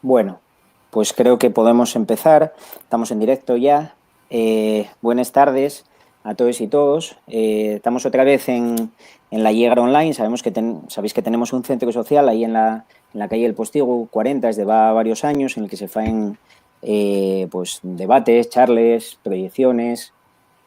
Bueno, pues creo que podemos empezar. Estamos en directo ya. Buenas tardes a todos y todos. Estamos otra vez en la Llegra Online. Sabéis que tenemos un centro social ahí en la calle del Postigo 40 desde va varios años, en el que se hacen pues, debates, charles, proyecciones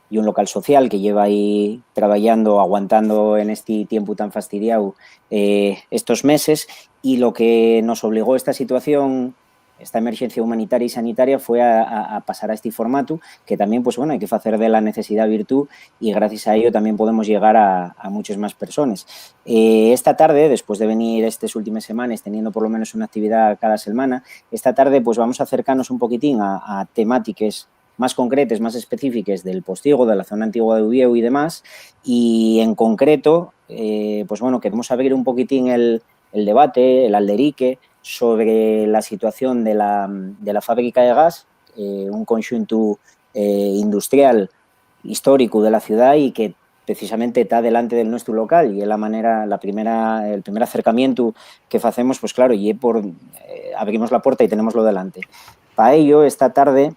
y un local social que lleva ahí trabajando, aguantando en este tiempo tan fastidiado estos meses. Y lo que nos obligó esta situación, esta emergencia humanitaria y sanitaria, fue a pasar a este formato, que también, pues bueno, hay que hacer de la necesidad virtud, y gracias a ello también podemos llegar a muchas más personas. Esta tarde, después de venir estas últimas semanas teniendo por lo menos una actividad cada semana, esta tarde pues vamos a acercarnos un poquitín a temáticas más concretas, más específicas del Postigo, de la zona antigua de Uvieu y demás, y en concreto, pues bueno, queremos abrir un poquitín el debate, el alderique, sobre la situación de la fábrica de gas, un conjunto industrial histórico de la ciudad y que precisamente está delante del nuestro local, y es el primer acercamiento que hacemos, pues claro, y abrimos la puerta y tenemoslo delante. Para ello, esta tarde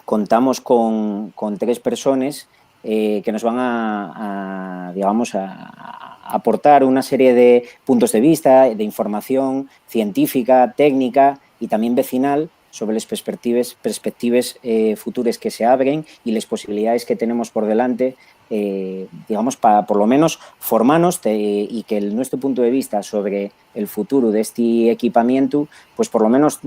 contamos con tres personas que nos van digamos, a aportar una serie de puntos de vista, de información científica, técnica y también vecinal sobre las perspectivas futuras que se abren y las posibilidades que tenemos por delante, digamos, para por lo menos formarnos y que nuestro punto de vista sobre el futuro de este equipamiento, pues por lo menos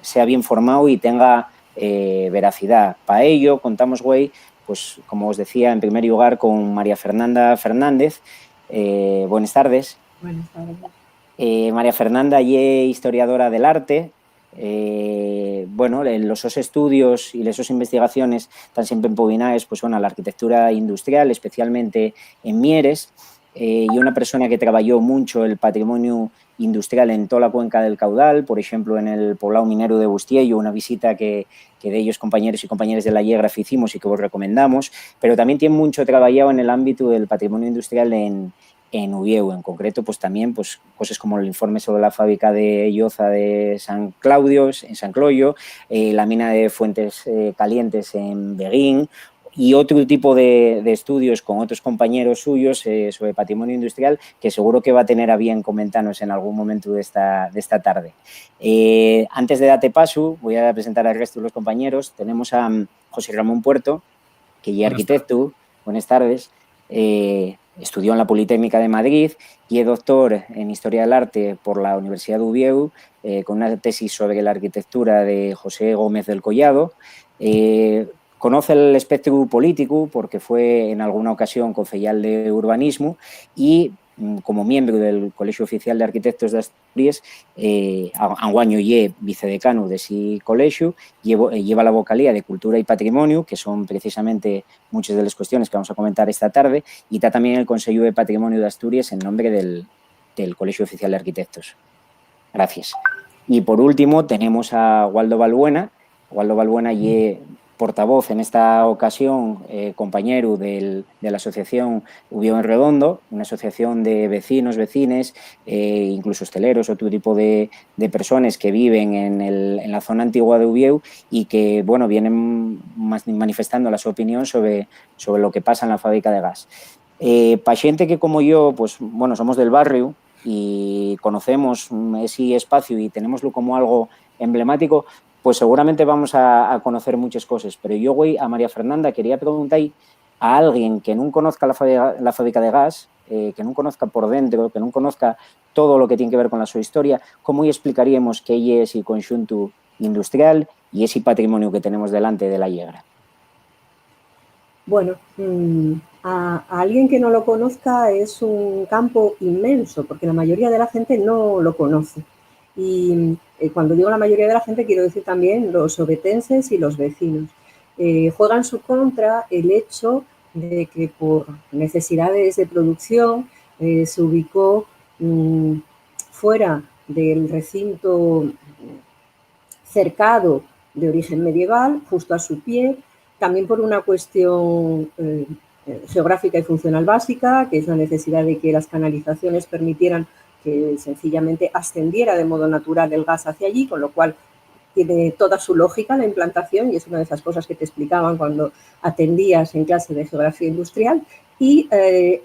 sea bien formado y tenga veracidad. Para ello contamos, güey, pues como os decía, en primer lugar con María Fernanda Fernández. Buenas tardes. Buenas tardes. María Fernanda es historiadora del arte. Bueno, los sus estudios y las sus investigaciones están siempre empobinadas, pues bueno, a la arquitectura industrial, especialmente en Mieres, y una persona que trabajó mucho el patrimonio industrial en toda la cuenca del Caudal, por ejemplo, en el poblado minero de Bustiello, una visita que de ellos, compañeros y compañeras de la Llegra, hicimos y que vos recomendamos, pero también tiene mucho trabajado en el ámbito del patrimonio industrial en Uvieu. En concreto, pues también pues, cosas como el informe sobre la fábrica de Lloza de San Claudio, en San Cloyo, la mina de Fuentes Calientes en Beguín, y otro tipo de estudios con otros compañeros suyos sobre patrimonio industrial, que seguro que va a tener a bien comentarnos en algún momento de esta tarde. Antes de darte paso, voy a presentar al resto de los compañeros. Tenemos a José Ramón Puerto, que es arquitecto. Buenas tardes. Estudió en la Politécnica de Madrid y es doctor en Historia del Arte por la Universidad de Uvieu, con una tesis sobre la arquitectura de José Gómez del Collado. Conoce el espectro político porque fue en alguna ocasión concejal de urbanismo y como miembro del Colegio Oficial de Arquitectos de Asturias, anguaño y vicedecano de ese colegio, lleva la vocalía de Cultura y Patrimonio, que son precisamente muchas de las cuestiones que vamos a comentar esta tarde, y está también el Consejo de Patrimonio de Asturias en nombre del Colegio Oficial de Arquitectos. Gracias. Y por último tenemos a Waldo Balbuena. Waldo Balbuena y portavoz en esta ocasión, compañero de la asociación Uvieu en Redondo, una asociación de vecinos, vecines, incluso hosteleros, otro tipo de personas que viven en la zona antigua de Uvieu y que, bueno, vienen manifestando la su opinión sobre lo que pasa en la fábrica de gas. Para gente que como yo, pues bueno, somos del barrio y conocemos ese espacio y tenemoslo como algo emblemático, pues seguramente vamos a conocer muchas cosas. Pero yo, güey, a María Fernanda quería preguntar a alguien que no conozca la fábrica de gas, que no conozca por dentro, que no conozca todo lo que tiene que ver con la su historia, ¿cómo explicaríamos que ella es el conjunto industrial y ese patrimonio que tenemos delante de la Llegra? Bueno, a alguien que no lo conozca es un campo inmenso, porque la mayoría de la gente no lo conoce. Y cuando digo la mayoría de la gente, quiero decir también los obetenses y los vecinos. Juega en su contra el hecho de que por necesidades de producción se ubicó fuera del recinto cercado de origen medieval, justo a su pie, también por una cuestión geográfica y funcional básica, que es la necesidad de que las canalizaciones permitieran que sencillamente ascendiera de modo natural el gas hacia allí, con lo cual tiene toda su lógica la implantación y es una de esas cosas que te explicaban cuando atendías en clase de geografía industrial y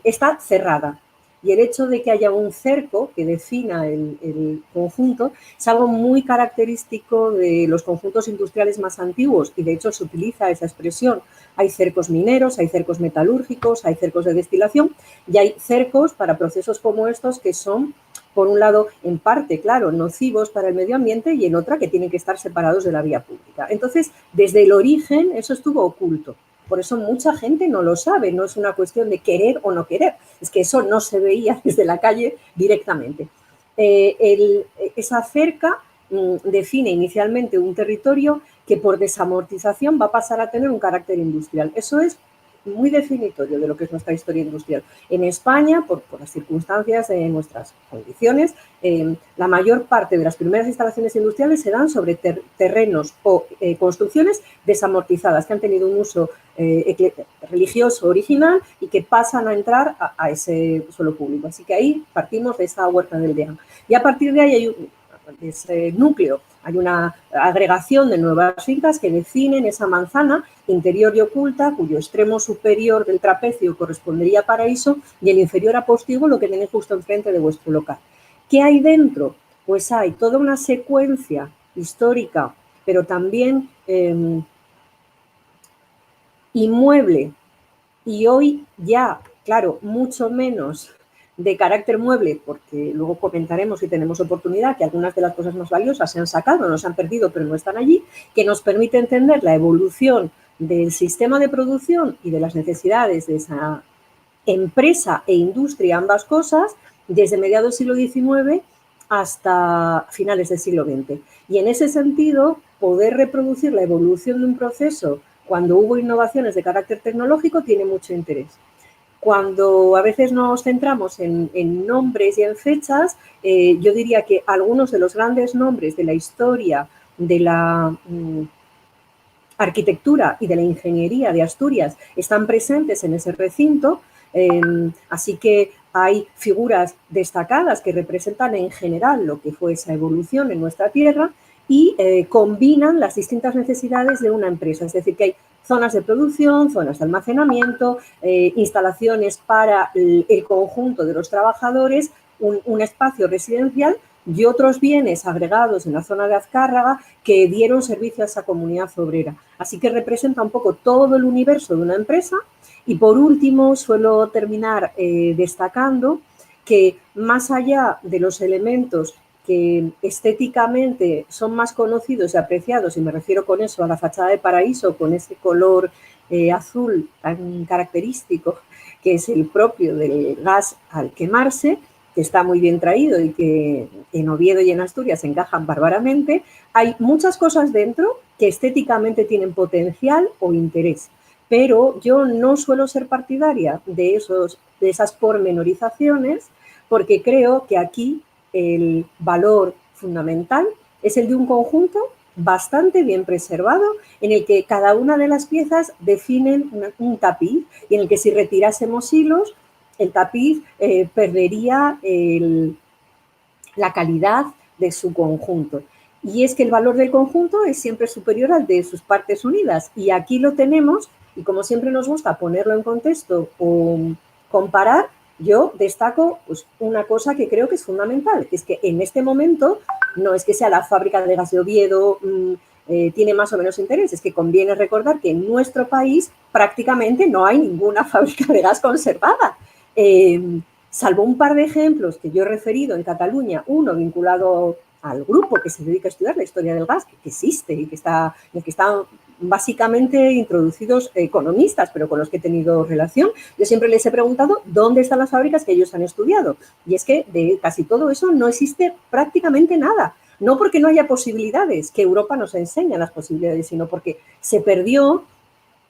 está cerrada. Y el hecho de que haya un cerco que defina el conjunto es algo muy característico de los conjuntos industriales más antiguos y de hecho se utiliza esa expresión. Hay cercos mineros, hay cercos metalúrgicos, hay cercos de destilación y hay cercos para procesos como estos que son, por un lado, en parte, claro, nocivos para el medio ambiente y en otra que tienen que estar separados de la vía pública. Entonces, desde el origen eso estuvo oculto. Por eso mucha gente no lo sabe, no es una cuestión de querer o no querer, es que eso no se veía desde la calle directamente. Esa cerca define inicialmente un territorio que por desamortización va a pasar a tener un carácter industrial. Eso es muy definitorio de lo que es nuestra historia industrial. En España, por las circunstancias de nuestras condiciones, la mayor parte de las primeras instalaciones industriales se dan sobre terrenos o construcciones desamortizadas, que han tenido un uso religioso original y que pasan a entrar a ese suelo público. Así que ahí partimos de esa huerta del Deán. Y a partir de ahí hay ese núcleo, hay una agregación de nuevas fincas que definen esa manzana interior y oculta, cuyo extremo superior del trapecio correspondería a Paraíso y el inferior a Postigo, lo que tenéis justo enfrente de vuestro local. ¿Qué hay dentro? Pues hay toda una secuencia histórica, pero también inmueble y hoy ya, claro, mucho menos de carácter mueble, porque luego comentaremos si tenemos oportunidad que algunas de las cosas más valiosas se han sacado, no se han perdido, pero no están allí, que nos permite entender la evolución del sistema de producción y de las necesidades de esa empresa e industria, ambas cosas, desde mediados del siglo XIX hasta finales del siglo XX. Y en ese sentido, poder reproducir la evolución de un proceso cuando hubo innovaciones de carácter tecnológico tiene mucho interés. Cuando a veces nos centramos en nombres y en fechas, yo diría que algunos de los grandes nombres de la historia de la arquitectura y de la ingeniería de Asturias están presentes en ese recinto, así que hay figuras destacadas que representan en general lo que fue esa evolución en nuestra tierra y combinan las distintas necesidades de una empresa, es decir, que hay zonas de producción, zonas de almacenamiento, instalaciones para el conjunto de los trabajadores, un espacio residencial y otros bienes agregados en la zona de Azcárraga que dieron servicio a esa comunidad obrera. Así que representa un poco todo el universo de una empresa. Y por último, suelo terminar destacando que más allá de los elementos que estéticamente son más conocidos y apreciados, y me refiero con eso a la fachada de Paraíso, con ese color azul tan característico que es el propio del gas al quemarse, que está muy bien traído y que en Oviedo y en Asturias encajan bárbaramente, hay muchas cosas dentro que estéticamente tienen potencial o interés, pero yo no suelo ser partidaria de esas pormenorizaciones porque creo que aquí el valor fundamental es el de un conjunto bastante bien preservado en el que cada una de las piezas definen un tapiz y en el que si retirásemos hilos el tapiz perdería la calidad de su conjunto. Y es que el valor del conjunto es siempre superior al de sus partes unidas. Y aquí lo tenemos, y como siempre nos gusta ponerlo en contexto o comparar, yo destaco pues, una cosa que creo que es fundamental, que es que en este momento no es que sea la fábrica de gas de Oviedo, tiene más o menos interés, es que conviene recordar que en nuestro país prácticamente no hay ninguna fábrica de gas conservada. Salvo un par de ejemplos que yo he referido en Cataluña, uno vinculado al grupo que se dedica a estudiar la historia del gas, que existe y que están básicamente introducidos economistas, pero con los que he tenido relación. Yo siempre les he preguntado dónde están las fábricas que ellos han estudiado. Y es que de casi todo eso no existe prácticamente nada. No porque no haya posibilidades, que Europa nos enseña las posibilidades, sino porque se perdió,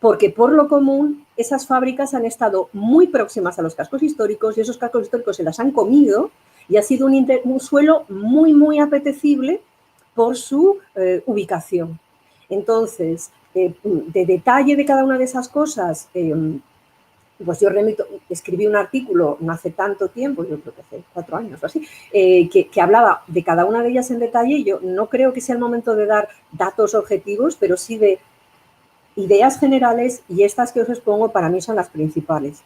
porque por lo común esas fábricas han estado muy próximas a los cascos históricos y esos cascos históricos se las han comido y ha sido un suelo muy, muy apetecible por su ubicación. Entonces, de detalle de cada una de esas cosas, pues yo remito escribí un artículo no hace tanto tiempo, yo creo que hace 4 años o así, que hablaba de cada una de ellas en detalle. Yo no creo que sea el momento de dar datos objetivos, pero sí de ideas generales, y estas que os expongo para mí son las principales.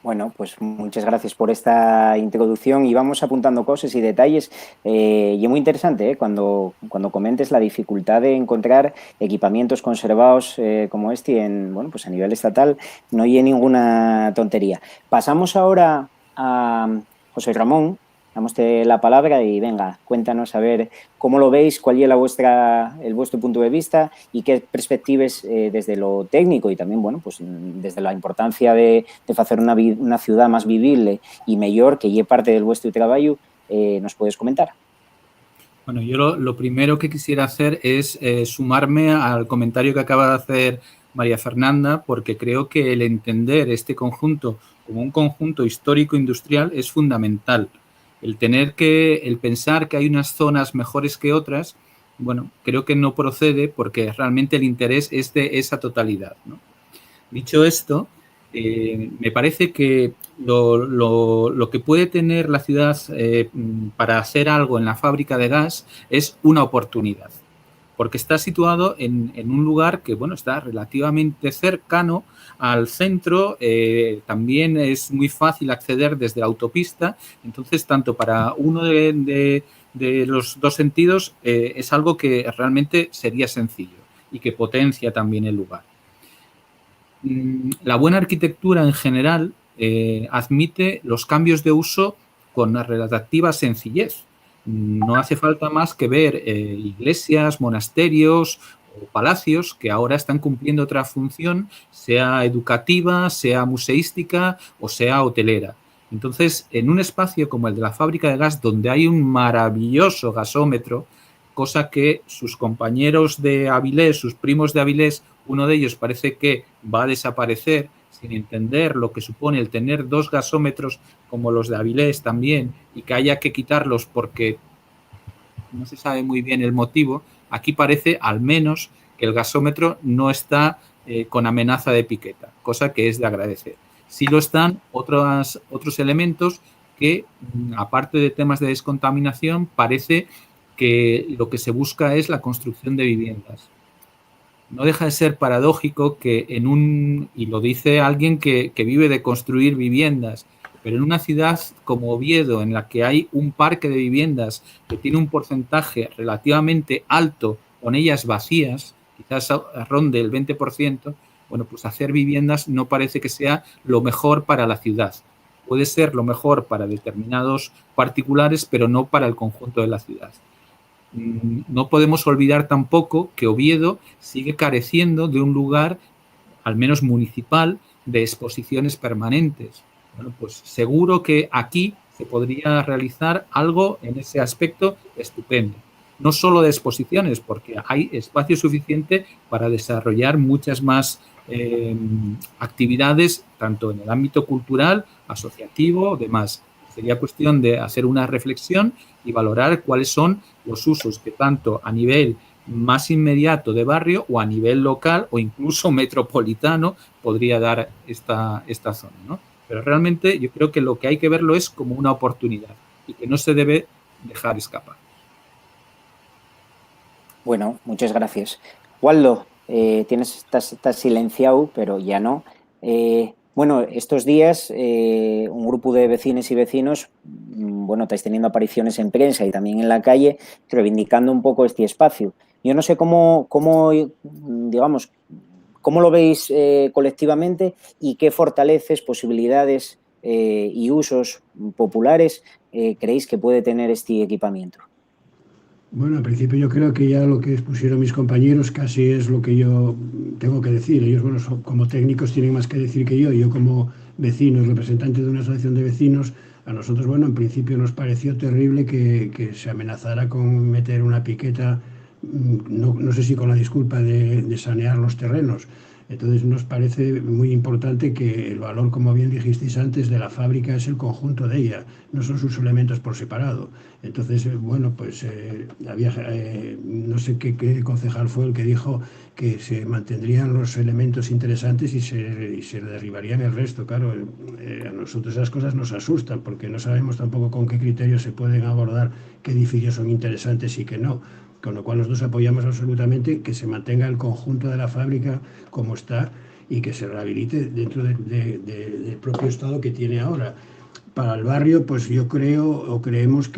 Bueno, pues muchas gracias por esta introducción y vamos apuntando cosas y detalles. Y es muy interesante, cuando comentes la dificultad de encontrar equipamientos conservados como este bueno, pues a nivel estatal, no hay ninguna tontería. Pasamos ahora a José Ramón. Damos la palabra y venga, cuéntanos a ver cómo lo veis, cuál es el vuestro punto de vista y qué perspectivas desde lo técnico y también, bueno, pues desde la importancia de hacer una ciudad más vivible y mejor, que es parte del vuestro trabajo, nos puedes comentar. Bueno, yo lo primero que quisiera hacer es sumarme al comentario que acaba de hacer María Fernanda, porque creo que el entender este conjunto como un conjunto histórico-industrial es fundamental. El pensar que hay unas zonas mejores que otras, bueno, creo que no procede porque realmente el interés es de esa totalidad, ¿no? Dicho esto, me parece que lo que puede tener la ciudad para hacer algo en la fábrica de gas es una oportunidad, porque está situado en un lugar que, bueno, está relativamente cercano al centro, también es muy fácil acceder desde la autopista, entonces tanto para uno de los dos sentidos es algo que realmente sería sencillo y que potencia también el lugar. La buena arquitectura en general admite los cambios de uso con una relativa sencillez. No hace falta más que ver iglesias, monasterios o palacios que ahora están cumpliendo otra función, sea educativa, sea museística o sea hotelera. Entonces, en un espacio como el de la fábrica de gas, donde hay un maravilloso gasómetro, cosa que sus compañeros de Avilés, sus primos de Avilés, uno de ellos parece que va a desaparecer sin entender lo que supone el tener 2 gasómetros como los de Avilés también y que haya que quitarlos porque no se sabe muy bien el motivo. Aquí parece al menos que el gasómetro no está con amenaza de piqueta, cosa que es de agradecer. Sí lo están otros elementos que, aparte de temas de descontaminación, parece que lo que se busca es la construcción de viviendas. No deja de ser paradójico que y lo dice alguien que vive de construir viviendas, pero en una ciudad como Oviedo, en la que hay un parque de viviendas que tiene un porcentaje relativamente alto con ellas vacías, quizás ronde el 20%, bueno, pues hacer viviendas no parece que sea lo mejor para la ciudad. Puede ser lo mejor para determinados particulares, pero no para el conjunto de la ciudad. No podemos olvidar tampoco que Oviedo sigue careciendo de un lugar, al menos municipal, de exposiciones permanentes. Bueno, pues seguro que aquí se podría realizar algo en ese aspecto estupendo. No solo de exposiciones, porque hay espacio suficiente para desarrollar muchas más actividades, tanto en el ámbito cultural, asociativo, demás. Sería cuestión de hacer una reflexión y valorar cuáles son los usos que tanto a nivel más inmediato de barrio o a nivel local o incluso metropolitano podría dar esta zona, ¿no? Pero realmente yo creo que lo que hay que verlo es como una oportunidad y que no se debe dejar escapar. Bueno, muchas gracias. Waldo, estás silenciado, pero ya no. Bueno, estos días un grupo de vecinas y vecinos, bueno, estáis teniendo apariciones en prensa y también en la calle, reivindicando un poco este espacio. Yo no sé cómo digamos, cómo lo veis colectivamente y qué fortalezas, posibilidades y usos populares creéis que puede tener este equipamiento. Bueno, al principio yo creo que ya lo que expusieron mis compañeros casi es lo que yo tengo que decir. Ellos, bueno, como técnicos tienen más que decir que yo. Yo como vecino, representante de una asociación de vecinos, a nosotros, bueno, en principio nos pareció terrible que se amenazara con meter una piqueta no sé si con la disculpa de sanear los terrenos. Entonces nos parece muy importante que el valor, como bien dijisteis antes, de la fábrica es el conjunto de ella, no son sus elementos por separado. Entonces, bueno, pues había, no sé qué concejal fue el que dijo que se mantendrían los elementos interesantes y se derribarían el resto. Claro, a nosotros esas cosas nos asustan porque no sabemos tampoco con qué criterios se pueden abordar qué edificios son interesantes y qué no. Con lo cual nosotros apoyamos absolutamente que se mantenga el conjunto de la fábrica como está y que se rehabilite dentro del propio estado que tiene ahora. Para el barrio, pues yo creo o creemos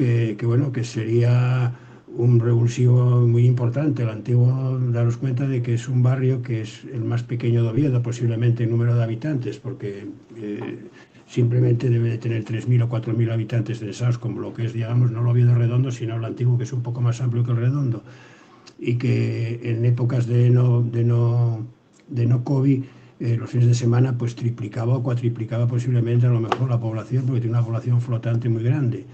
bueno, que sería un revulsivo muy importante. El antiguo, daros cuenta de que es un barrio que es el más pequeño de Oviedo, posiblemente en número de habitantes, porque simplemente debe de tener 3.000 o 4.000 habitantes densados, como lo que es, digamos, no el Oviedo Redondo, sino el antiguo, que es un poco más amplio que el Redondo, y que en épocas de no COVID, los fines de semana, pues triplicaba o cuatriplicaba posiblemente a lo mejor la población, porque tiene una población flotante muy grande.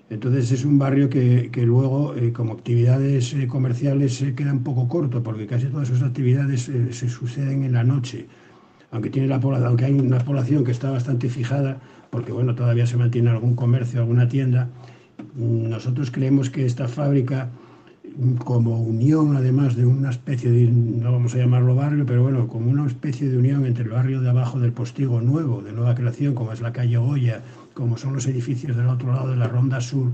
Entonces es un barrio que luego, como actividades comerciales, se queda un poco corto, porque casi todas sus actividades se suceden en la noche. Aunque hay una población que está bastante fijada, porque bueno, todavía se mantiene algún comercio, alguna tienda, nosotros creemos que esta fábrica, como unión, además de una especie de, no vamos a llamarlo barrio, pero bueno, como una especie de unión entre el barrio de abajo del Postigo Nuevo, de nueva creación, como es la calle Goya, como son los edificios del otro lado de la Ronda Sur,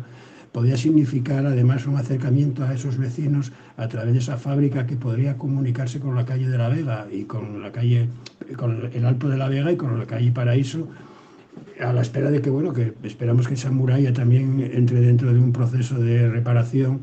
podría significar además un acercamiento a esos vecinos a través de esa fábrica que podría comunicarse con la calle de la Vega y con la calle, con el Alto de la Vega y con la calle Paraíso, a la espera de que, bueno, que esperamos que esa muralla también entre dentro de un proceso de reparación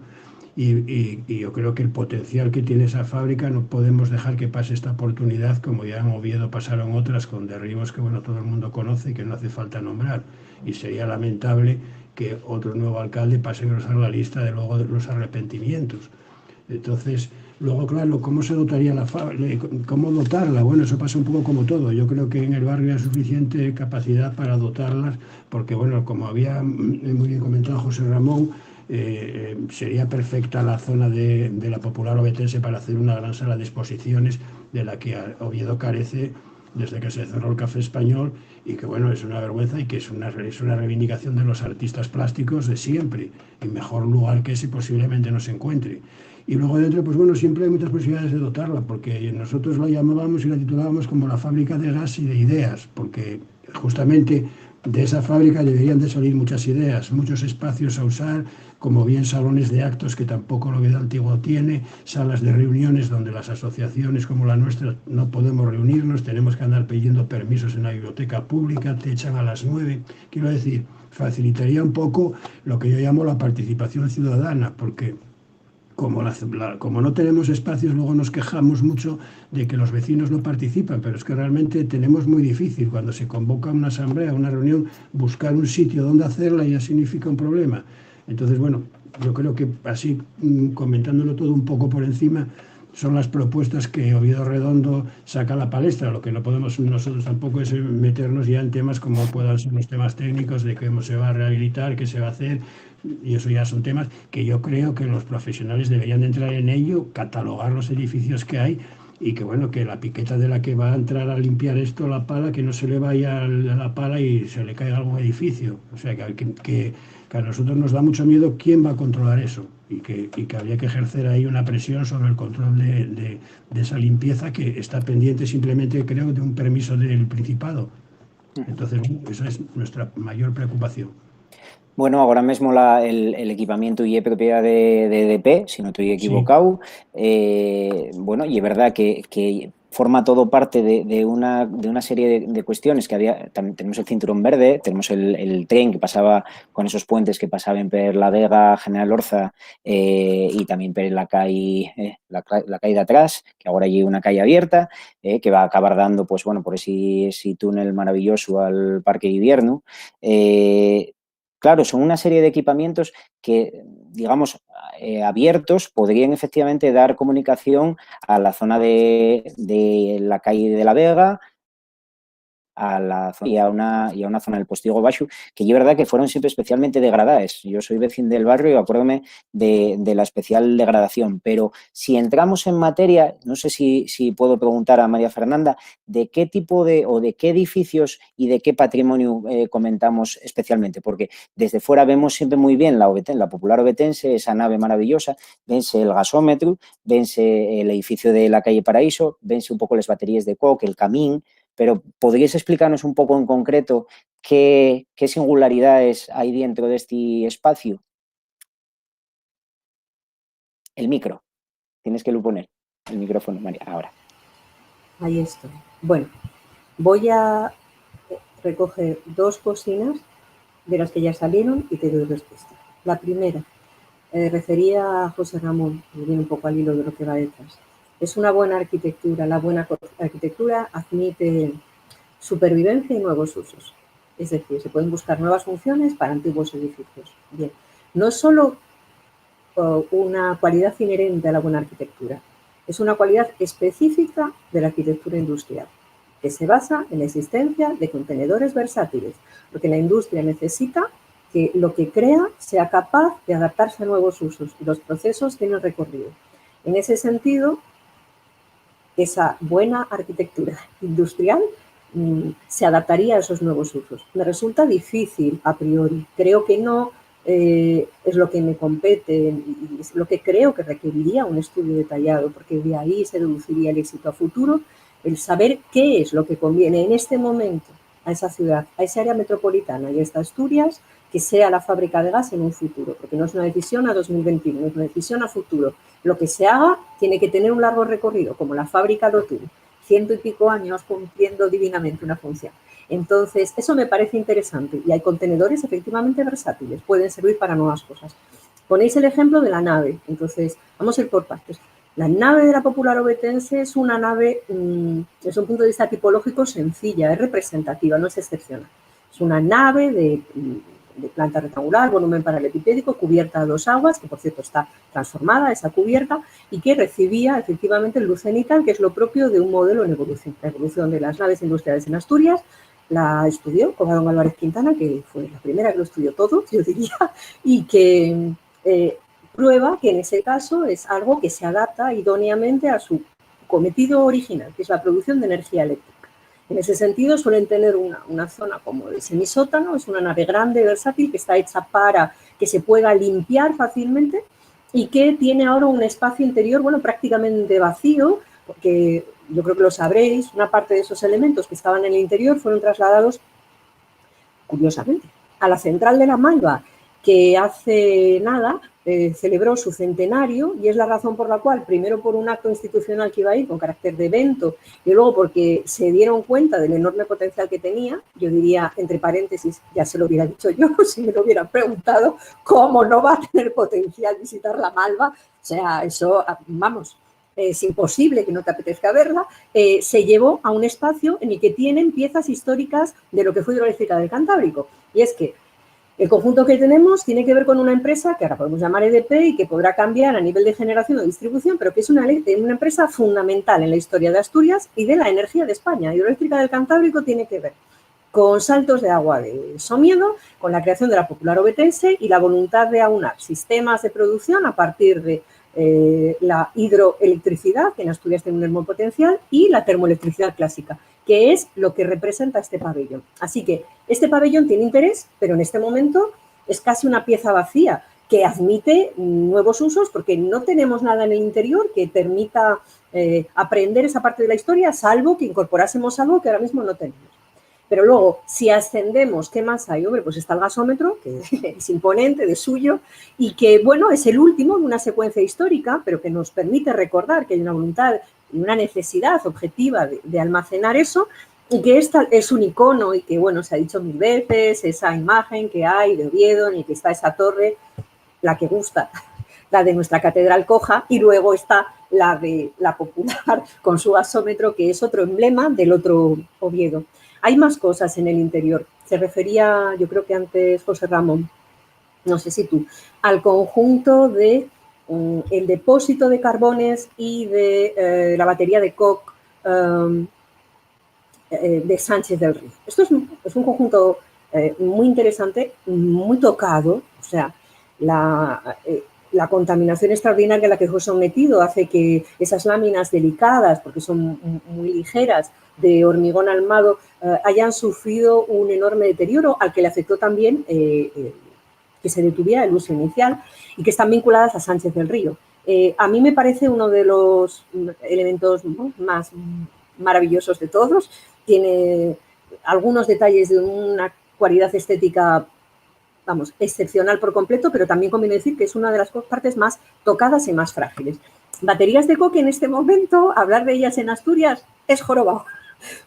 y yo creo que el potencial que tiene esa fábrica no podemos dejar que pase esta oportunidad, como ya en Oviedo pasaron otras con derribos que, bueno, todo el mundo conoce y que no hace falta nombrar. Y sería lamentable que otro nuevo alcalde pase a engrosar la lista de luego de los arrepentimientos. Entonces, luego, claro, ¿cómo se dotaría la fábrica? ¿Cómo dotarla? Bueno, eso pasa un poco como todo. Yo creo que en el barrio hay suficiente capacidad para dotarlas, porque, bueno, como había muy bien comentado José Ramón, sería perfecta la zona de la popular obetense para hacer una gran sala de exposiciones de la que Oviedo carece desde que se cerró el Café Español y que, bueno, es una vergüenza y que es una reivindicación de los artistas plásticos de siempre y mejor lugar que ese posiblemente no se encuentre. Y luego dentro, pues bueno, siempre hay muchas posibilidades de dotarla, porque nosotros la llamábamos y la titulábamos como la fábrica de gas y de ideas, porque justamente de esa fábrica deberían de salir muchas ideas, muchos espacios a usar, como bien salones de actos que tampoco el Oviedo Antiguo tiene, salas de reuniones donde las asociaciones como la nuestra no podemos reunirnos, tenemos que andar pidiendo permisos en la biblioteca pública, te echan a las 9. Quiero decir, facilitaría un poco lo que yo llamo la participación ciudadana, porque como no tenemos espacios, luego nos quejamos mucho de que los vecinos no participan, pero es que realmente tenemos muy difícil cuando se convoca una asamblea, una reunión, buscar un sitio donde hacerla ya significa un problema. Entonces, bueno, yo creo que así, comentándolo todo un poco por encima, son las propuestas que Oviedo Redondo saca a la palestra. Lo que no podemos nosotros tampoco es meternos ya en temas como puedan ser los temas técnicos de cómo se va a rehabilitar, qué se va a hacer, y eso ya son temas que yo creo que los profesionales deberían de entrar en ello, catalogar los edificios que hay y que, bueno, que la piqueta de la que va a entrar a limpiar esto, la pala, que no se le vaya la pala y se le caiga algún edificio. O sea, que a nosotros nos da mucho miedo quién va a controlar eso y que habría que ejercer ahí una presión sobre el control de esa limpieza que está pendiente simplemente, creo, de un permiso del Principado. Entonces, esa es nuestra mayor preocupación. Bueno, ahora mismo el equipamiento y es propiedad de EDP, si no estoy equivocado. Sí. Bueno, y es verdad que forma todo parte de una serie de cuestiones que había. También tenemos el cinturón verde, tenemos el tren que pasaba con esos puentes que pasaban por la Vega, General Orza y también por la calle de atrás, que ahora hay una calle abierta que va a acabar dando, pues bueno, por ese túnel maravilloso al Parque de Invierno. Claro, son una serie de equipamientos que, digamos, abiertos, podrían efectivamente dar comunicación a la zona de la calle de la Vega, a la zona y a una zona del Postigo Baixo, que yo verdad que fueron siempre especialmente degradadas. Yo soy vecino del barrio y acuérdome de la especial degradación, pero si entramos en materia, no sé si puedo preguntar a María Fernanda, ¿de qué tipo o de qué edificios y de qué patrimonio comentamos especialmente? Porque desde fuera vemos siempre muy bien la popular ovetense, esa nave maravillosa, vense el gasómetro, vense el edificio de la calle Paraíso, vense un poco las baterías de Coc, el Camín, pero ¿podríais explicarnos un poco en concreto qué singularidades hay dentro de este espacio? El micro. Tienes que poner el micrófono, María, ahora. Ahí estoy. Bueno, voy a recoger dos cocinas de las que ya salieron y te doy respuesta. La primera, refería a José Ramón, que viene un poco al hilo de lo que va detrás. Es una buena arquitectura. La buena arquitectura admite supervivencia y nuevos usos. Es decir, se pueden buscar nuevas funciones para antiguos edificios. Bien, no es solo una cualidad inherente a la buena arquitectura, es una cualidad específica de la arquitectura industrial, que se basa en la existencia de contenedores versátiles, porque la industria necesita que lo que crea sea capaz de adaptarse a nuevos usos y los procesos tienen recorrido. En ese sentido, esa buena arquitectura industrial se adaptaría a esos nuevos usos. Me resulta difícil a priori, creo que no es lo que me compete y es lo que creo que requeriría un estudio detallado, porque de ahí se deduciría el éxito a futuro, el saber qué es lo que conviene en este momento a esa ciudad, a esa área metropolitana y a esta Asturias, que sea la fábrica de gas en un futuro, porque no es una decisión a 2021, es una decisión a futuro. Lo que se haga tiene que tener un largo recorrido, como la fábrica de Otul, 100 y pico años cumpliendo divinamente una función. Entonces, eso me parece interesante y hay contenedores efectivamente versátiles, pueden servir para nuevas cosas. Ponéis el ejemplo de la nave, entonces vamos a ir por partes. La nave de la popular ovetense es una nave, desde un punto de vista tipológico, sencilla, es representativa, no es excepcional. Es una nave de planta rectangular, volumen paralelepípedico, cubierta a dos aguas, que por cierto está transformada, esa cubierta, y que recibía efectivamente luz cenital, que es lo propio de un modelo en evolución. La evolución de las naves industriales en Asturias la estudió Covadonga Álvarez Quintana, que fue la primera que lo estudió todo, yo diría, y que prueba que en ese caso es algo que se adapta idóneamente a su cometido original, que es la producción de energía eléctrica. En ese sentido, suelen tener una zona como de semisótano, es una nave grande, versátil, que está hecha para que se pueda limpiar fácilmente y que tiene ahora un espacio interior, bueno, prácticamente vacío, porque yo creo que lo sabréis, una parte de esos elementos que estaban en el interior fueron trasladados, curiosamente, a la central de La Malva, que hace nada celebró su centenario y es la razón por la cual, primero por un acto institucional que iba a ir con carácter de evento y luego porque se dieron cuenta del enorme potencial que tenía, yo diría, entre paréntesis, ya se lo hubiera dicho yo si me lo hubieran preguntado, ¿cómo no va a tener potencial visitar La Malva? O sea, eso, vamos, es imposible que no te apetezca verla, se llevó a un espacio en el que tienen piezas históricas de lo que fue Hidroeléctrica del Cantábrico. Y es que el conjunto que tenemos tiene que ver con una empresa que ahora podemos llamar EDP y que podrá cambiar a nivel de generación o distribución, pero que es una empresa fundamental en la historia de Asturias y de la energía de España. Hidroeléctrica del Cantábrico tiene que ver con saltos de agua de Somiedo, con la creación de la popular ovetense y la voluntad de aunar sistemas de producción a partir de la hidroelectricidad, que en Asturias tiene un enorme potencial, y la termoelectricidad clásica, que es lo que representa este pabellón. Así que este pabellón tiene interés, pero en este momento es casi una pieza vacía que admite nuevos usos porque no tenemos nada en el interior que permita aprender esa parte de la historia, salvo que incorporásemos algo que ahora mismo no tenemos. Pero luego, si ascendemos, ¿qué más hay? Hombre, pues está el gasómetro, que es imponente de suyo y que, bueno, es el último de una secuencia histórica, pero que nos permite recordar que hay una voluntad y una necesidad objetiva de almacenar eso y que esta es un icono y que, bueno, se ha dicho 1000 veces, esa imagen que hay de Oviedo en el que está esa torre, la que gusta, la de nuestra catedral coja, y luego está la de la popular con su gasómetro, que es otro emblema del otro Oviedo. Hay más cosas en el interior. Se refería, yo creo que antes José Ramón, no sé si tú, al conjunto de el depósito de carbones y de la batería de Koch de Sánchez del Río. Esto es un conjunto muy interesante, muy tocado, o sea, la contaminación extraordinaria a la que fue sometido hace que esas láminas delicadas, porque son muy ligeras, de hormigón almado, hayan sufrido un enorme deterioro al que le afectó también que se detuviera el uso inicial y que están vinculadas a Sánchez del Río. A mí me parece uno de los elementos más maravillosos de todos. Tiene algunos detalles de una cualidad estética, vamos, excepcional por completo, pero también conviene decir que es una de las partes más tocadas y más frágiles. Baterías de coque en este momento, hablar de ellas en Asturias es jorobado,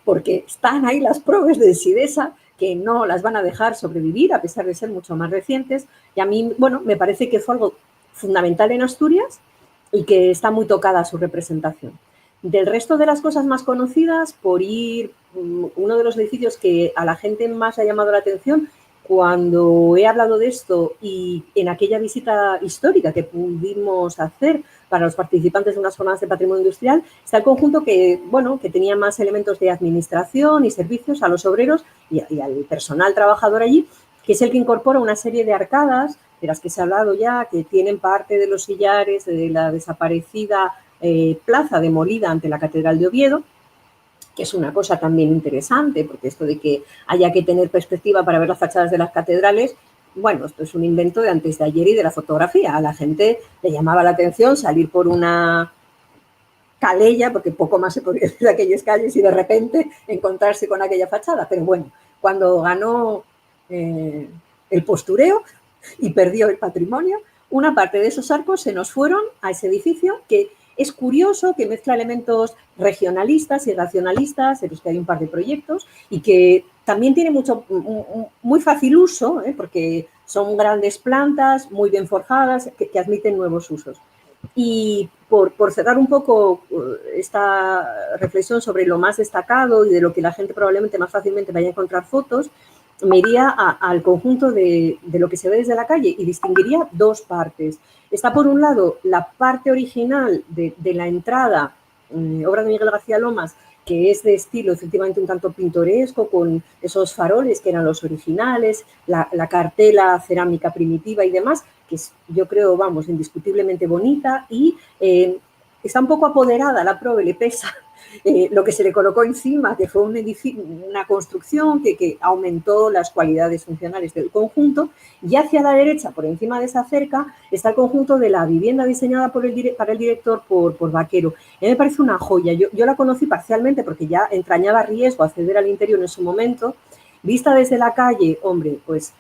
porque están ahí las pruebas de Sidesa que no las van a dejar sobrevivir a pesar de ser mucho más recientes, y a mí, bueno, me parece que fue algo fundamental en Asturias y que está muy tocada su representación. Del resto de las cosas más conocidas, por ir, uno de los edificios que a la gente más le ha llamado la atención cuando he hablado de esto y en aquella visita histórica que pudimos hacer para los participantes de unas jornadas de patrimonio industrial, está el conjunto que, bueno, que tenía más elementos de administración y servicios a los obreros y al personal trabajador allí, que es el que incorpora una serie de arcadas, de las que se ha hablado ya, que tienen parte de los sillares de la desaparecida plaza demolida ante la Catedral de Oviedo, que es una cosa también interesante, porque esto de que haya que tener perspectiva para ver las fachadas de las catedrales, bueno, esto es un invento de antes de ayer y de la fotografía. A la gente le llamaba la atención salir por una calella, porque poco más se podría decir de aquellas calles, y de repente encontrarse con aquella fachada. Pero bueno, cuando ganó el postureo y perdió el patrimonio, una parte de esos arcos se nos fueron a ese edificio que es curioso, que mezcla elementos regionalistas y racionalistas, en los que hay un par de proyectos, y que también tiene muy fácil uso, porque son grandes plantas, muy bien forjadas, que admiten nuevos usos. Y por cerrar un poco esta reflexión sobre lo más destacado y de lo que la gente probablemente más fácilmente vaya a encontrar fotos, me iría al conjunto de lo que se ve desde la calle y distinguiría dos partes. Está, por un lado, la parte original de la entrada, obra de Miguel García Lomas, que es de estilo efectivamente un tanto pintoresco, con esos faroles que eran los originales, la cartela cerámica primitiva y demás, que es, yo creo, vamos, indiscutiblemente bonita, y está un poco apoderada, la prove le pesa lo que se le colocó encima, que fue una construcción que aumentó las cualidades funcionales del conjunto, y hacia la derecha, por encima de esa cerca, está el conjunto de la vivienda diseñada para el director por Vaquero. A mí me parece una joya. Yo la conocí parcialmente porque ya entrañaba riesgo acceder al interior en su momento. Vista desde la calle, hombre, pues,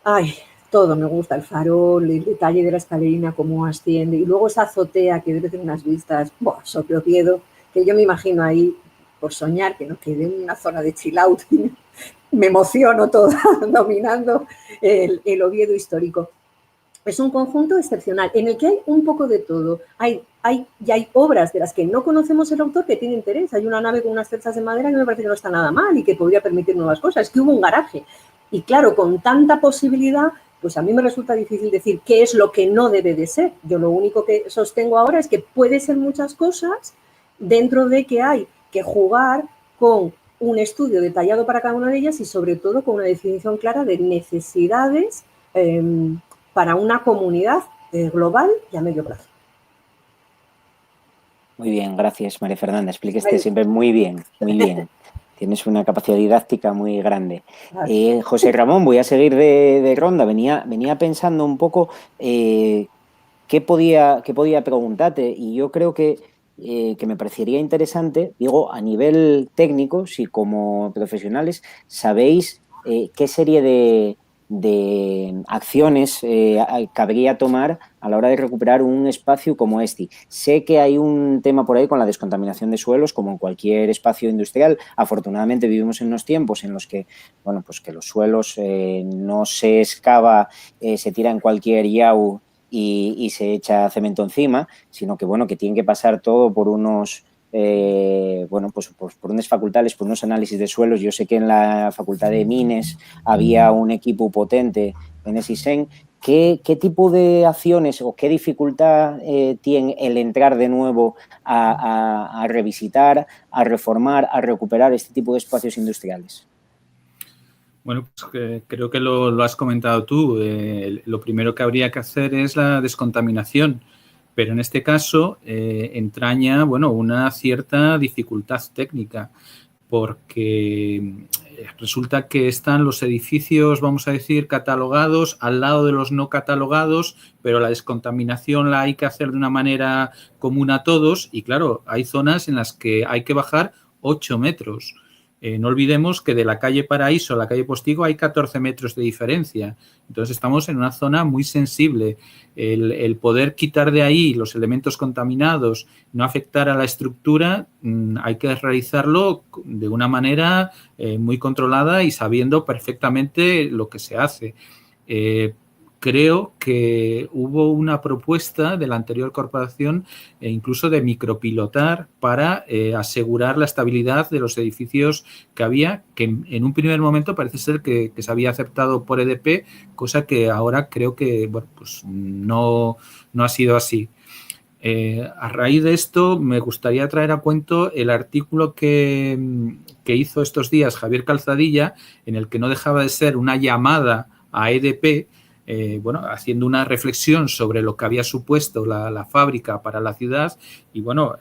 ay, todo me gusta, el farol, el detalle de la escalerina, cómo asciende, y luego esa azotea que debe tener unas vistas, sobre Oviedo, que yo me imagino ahí, por soñar, que no quede una zona de chill out, me emociono toda dominando el Oviedo histórico. Es un conjunto excepcional en el que hay un poco de todo. Hay obras de las que no conocemos el autor que tiene interés. Hay una nave con unas celdas de madera que me parece que no está nada mal y que podría permitir nuevas cosas. Es que hubo un garaje. Y claro, con tanta posibilidad, pues a mí me resulta difícil decir qué es lo que no debe de ser. Yo lo único que sostengo ahora es que puede ser muchas cosas, dentro de que hay que jugar con un estudio detallado para cada una de ellas y sobre todo con una definición clara de necesidades para una comunidad global y a medio plazo. Muy bien, gracias, María Fernanda. Explicaste siempre muy bien, muy bien. Tienes una capacidad didáctica muy grande. José Ramón, voy a seguir de ronda. Venía pensando un poco qué podía preguntarte, y yo creo que me parecería interesante, digo, a nivel técnico, si como profesionales sabéis qué serie de acciones cabría tomar a la hora de recuperar un espacio como este. Sé que hay un tema por ahí con la descontaminación de suelos, como en cualquier espacio industrial. Afortunadamente vivimos en unos tiempos en los que, bueno, pues que los suelos no se excava, se tira en cualquier yau y se echa cemento encima, sino que, bueno, que tienen que pasar todo por unos pues por unas facultades, por unos análisis de suelos. Yo sé que en la Facultad de Mines había un equipo potente en ese ISEN ¿qué tipo de acciones o qué dificultad tiene el entrar de nuevo a revisitar, a reformar, a recuperar este tipo de espacios industriales? Bueno, pues creo que lo has comentado tú. Lo primero que habría que hacer es la descontaminación, pero en este caso entraña, bueno, una cierta dificultad técnica, porque resulta que están los edificios, vamos a decir, catalogados al lado de los no catalogados, pero la descontaminación la hay que hacer de una manera común a todos y, claro, hay zonas en las que hay que bajar 8 metros. No olvidemos que de la calle Paraíso a la calle Postigo hay 14 metros de diferencia. Entonces, estamos en una zona muy sensible. El poder quitar de ahí los elementos contaminados, no afectar a la estructura, hay que realizarlo de una manera muy controlada y sabiendo perfectamente lo que se hace. Creo que hubo una propuesta de la anterior corporación incluso de micropilotar para asegurar la estabilidad de los edificios que había, que en un primer momento parece ser que se había aceptado por EDP, cosa que ahora creo que bueno, pues no ha sido así. A raíz de esto, me gustaría traer a cuento el artículo que hizo estos días Javier Calzadilla, en el que no dejaba de ser una llamada a EDP, bueno, haciendo una reflexión sobre lo que había supuesto la fábrica para la ciudad y, bueno,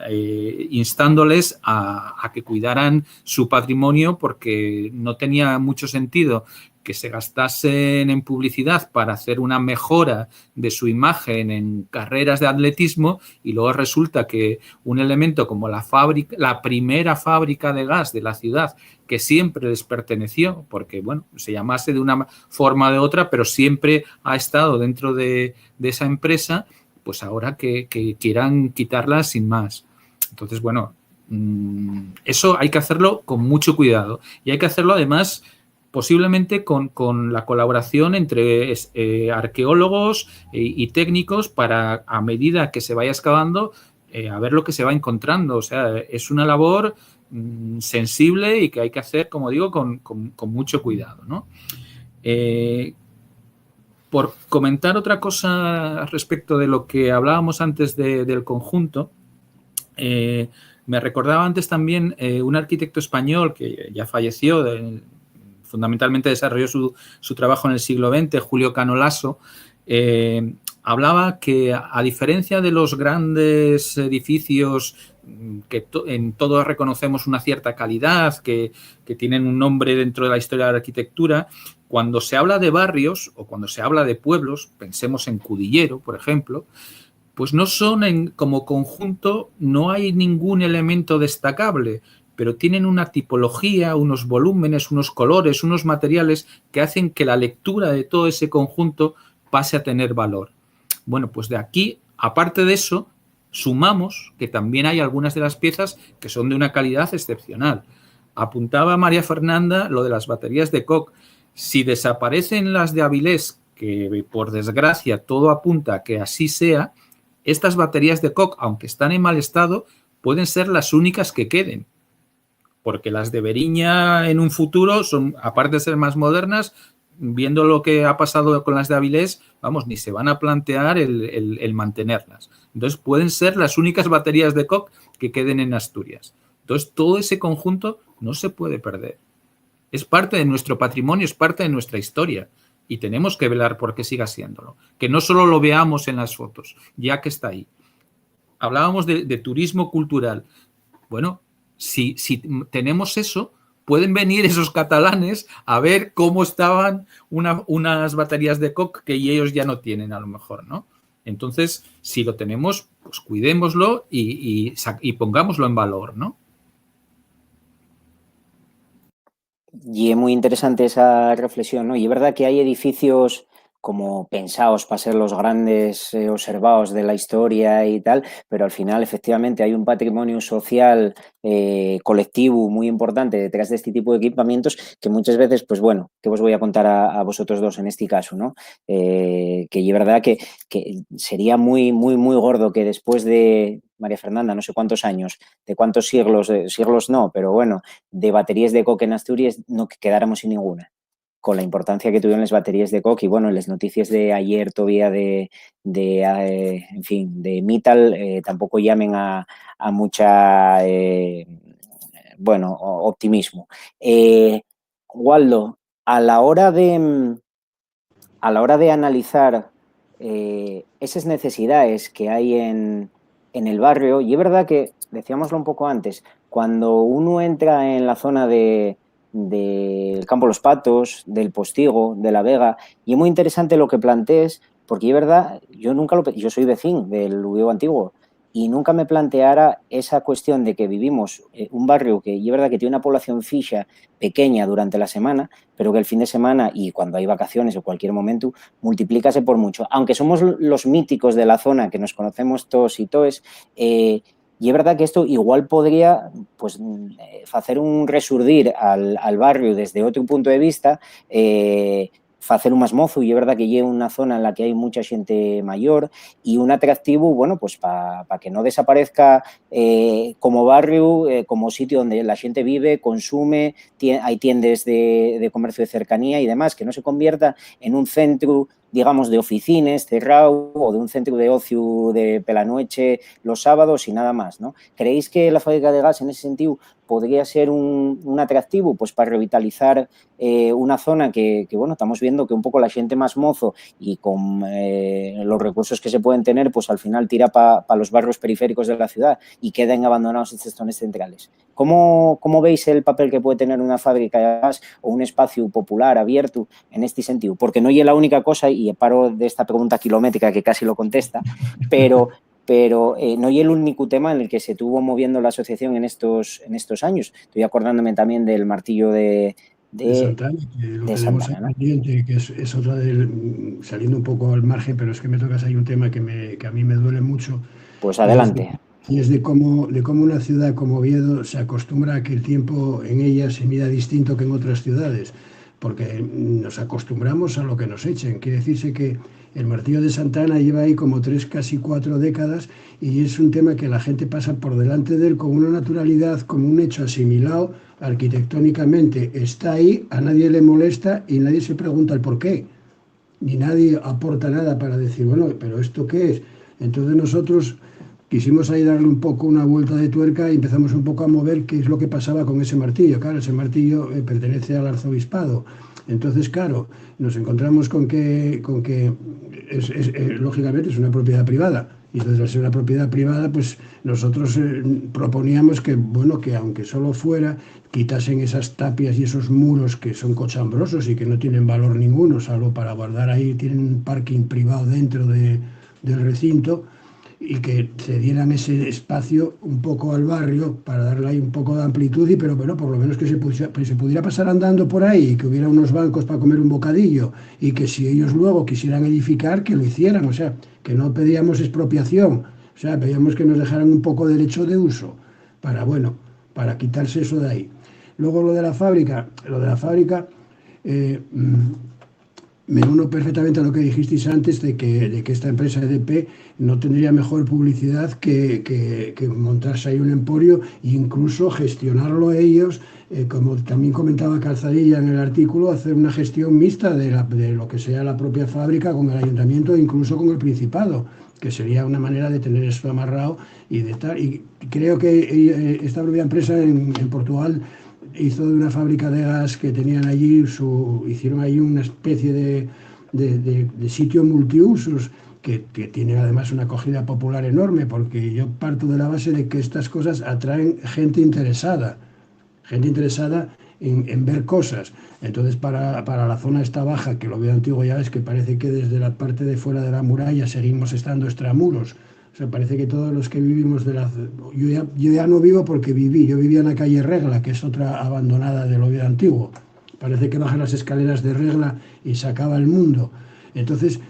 instándoles a que cuidaran su patrimonio porque no tenía mucho sentido que se gastasen en publicidad para hacer una mejora de su imagen en carreras de atletismo y luego resulta que un elemento como la primera fábrica de gas de la ciudad, que siempre les perteneció, porque, bueno, se llamase de una forma o de otra, pero siempre ha estado dentro de esa empresa, pues ahora que quieran quitarla sin más. Entonces, bueno, eso hay que hacerlo con mucho cuidado y hay que hacerlo además posiblemente con la colaboración entre arqueólogos y técnicos para, a medida que se vaya excavando, a ver lo que se va encontrando. O sea, es una labor sensible y que hay que hacer, como digo, con mucho cuidado, ¿no? Por comentar otra cosa respecto de lo que hablábamos antes del conjunto, me recordaba antes también un arquitecto español que ya falleció, fundamentalmente desarrolló su trabajo en el siglo XX, Julio Cano Lasso, hablaba que a diferencia de los grandes edificios que en todos reconocemos una cierta calidad, que tienen un nombre dentro de la historia de la arquitectura, cuando se habla de barrios o cuando se habla de pueblos, pensemos en Cudillero, por ejemplo, pues no son como conjunto, no hay ningún elemento destacable, pero tienen una tipología, unos volúmenes, unos colores, unos materiales que hacen que la lectura de todo ese conjunto pase a tener valor. Bueno, pues de aquí, aparte de eso, sumamos que también hay algunas de las piezas que son de una calidad excepcional. Apuntaba María Fernanda lo de las baterías de Koch. Si desaparecen las de Avilés, que por desgracia todo apunta a que así sea, estas baterías de Koch, aunque están en mal estado, pueden ser las únicas que queden. Porque las de Beriña en un futuro son, aparte de ser más modernas, viendo lo que ha pasado con las de Avilés, vamos, ni se van a plantear el mantenerlas. Entonces, pueden ser las únicas baterías de Koch que queden en Asturias. Entonces, todo ese conjunto no se puede perder. Es parte de nuestro patrimonio, es parte de nuestra historia y tenemos que velar por que siga siéndolo. Que no solo lo veamos en las fotos, ya que está ahí. Hablábamos de turismo cultural. Bueno, si tenemos eso, pueden venir esos catalanes a ver cómo estaban unas baterías de Koch que ellos ya no tienen a lo mejor, ¿no? Entonces, si lo tenemos, pues cuidémoslo y pongámoslo en valor, ¿no? Y es muy interesante esa reflexión, ¿no? Y es verdad que hay edificios como pensados para ser los grandes observados de la historia y tal, pero al final efectivamente hay un patrimonio social colectivo muy importante detrás de este tipo de equipamientos que muchas veces, pues bueno, que os voy a contar a vosotros dos en este caso, ¿no? Que es verdad que sería muy, muy, muy gordo que después de, María Fernanda, no sé cuántos años, de cuántos siglos no, pero bueno, de baterías de Koch en Asturias no quedáramos sin ninguna. con la importancia que tuvieron las baterías de Koch y, bueno, las noticias de ayer todavía en fin, de Mittal tampoco llamen a mucha, bueno, optimismo. Waldo, a la hora de analizar esas necesidades que hay en el barrio, y es verdad que, decíamoslo un poco antes, cuando uno entra en la zona del Campo Los Patos, del Postigo, de La Vega, y es muy interesante lo que plantees, porque es verdad, yo soy vecino del Ubiego Antiguo, y nunca me planteara esa cuestión de que vivimos un barrio que es verdad que tiene una población fixa pequeña durante la semana, pero que el fin de semana y cuando hay vacaciones o cualquier momento multiplícase por mucho. Aunque somos los míticos de la zona que nos conocemos todos y toes, y es verdad que esto igual podría pues, hacer un resurdir al barrio desde otro punto de vista, hacer un más mozo, y es verdad que lleva una zona en la que hay mucha gente mayor y un atractivo, bueno, pues para que no desaparezca como barrio, como sitio donde la gente vive, consume, hay tiendas de comercio de cercanía y demás, que no se convierta en un centro, digamos, de oficines cerrado o de un centro de ocio de pelanoche los sábados y nada más, ¿no? ¿Creéis que la fábrica de gas en ese sentido podría ser un atractivo pues para revitalizar una zona que, bueno, estamos viendo que un poco la gente más mozo y con los recursos que se pueden tener, pues al final tira para los barrios periféricos de la ciudad y quedan abandonados estas zonas centrales? ¿Cómo veis el papel que puede tener una fábrica de gas o un espacio popular abierto en este sentido? Porque no es la única cosa, y paro de esta pregunta kilométrica que casi lo contesta, pero no es el único tema en el que se estuvo moviendo la asociación en estos años. Estoy acordándome también del martillo de Santana, que lo tenemos ahí pendiente, que es otra saliendo un poco al margen, pero es que me tocas ahí un tema que a mí me duele mucho. Pues adelante. Y es de cómo una ciudad como Oviedo se acostumbra a que el tiempo en ella se mida distinto que en otras ciudades, porque nos acostumbramos a lo que nos echen. Quiere decirse que el martillo de Santana lleva ahí como 3, casi 4 décadas, y es un tema que la gente pasa por delante de él con una naturalidad, como un hecho asimilado arquitectónicamente. Está ahí, a nadie le molesta y nadie se pregunta el por qué, ni nadie aporta nada para decir, bueno, pero ¿esto qué es? Entonces nosotros quisimos ahí darle un poco una vuelta de tuerca y empezamos un poco a mover qué es lo que pasaba con ese martillo. Claro, ese martillo pertenece al arzobispado. Entonces, claro, nos encontramos con que lógicamente es una propiedad privada. Y entonces, al ser una propiedad privada, pues nosotros proponíamos que, bueno, que aunque solo fuera, quitasen esas tapias y esos muros que son cochambrosos y que no tienen valor ninguno, salvo para guardar ahí, tienen un parking privado dentro del recinto, y que cedieran ese espacio un poco al barrio para darle ahí un poco de amplitud, pero bueno, por lo menos que se pudiera pasar andando por ahí, y que hubiera unos bancos para comer un bocadillo, y que si ellos luego quisieran edificar, que lo hicieran. O sea, que no pedíamos expropiación, o sea, pedíamos que nos dejaran un poco de derecho de uso para, bueno, para quitarse eso de ahí. Luego lo de la fábrica, me uno perfectamente a lo que dijisteis antes de que esta empresa EDP no tendría mejor publicidad que montarse ahí un emporio e incluso gestionarlo ellos, como también comentaba Calzadilla en el artículo, hacer una gestión mixta de lo que sea la propia fábrica con el ayuntamiento e incluso con el Principado, que sería una manera de tener esto amarrado y de tal. Y creo que esta propia empresa en Portugal hizo de una fábrica de gas que tenían allí, hicieron allí una especie de sitio multiusos que tiene además una acogida popular enorme, porque yo parto de la base de que estas cosas atraen gente interesada en ver cosas. Entonces, para la zona esta baja, que lo veo antiguo, ya ves que parece que desde la parte de fuera de la muralla seguimos estando extramuros. O sea, parece que todos los que vivimos yo ya no vivo porque yo vivía en la calle Regla, que es otra abandonada del Oviedo antiguo. Parece que bajan las escaleras de Regla y se acaba el mundo. Entonces,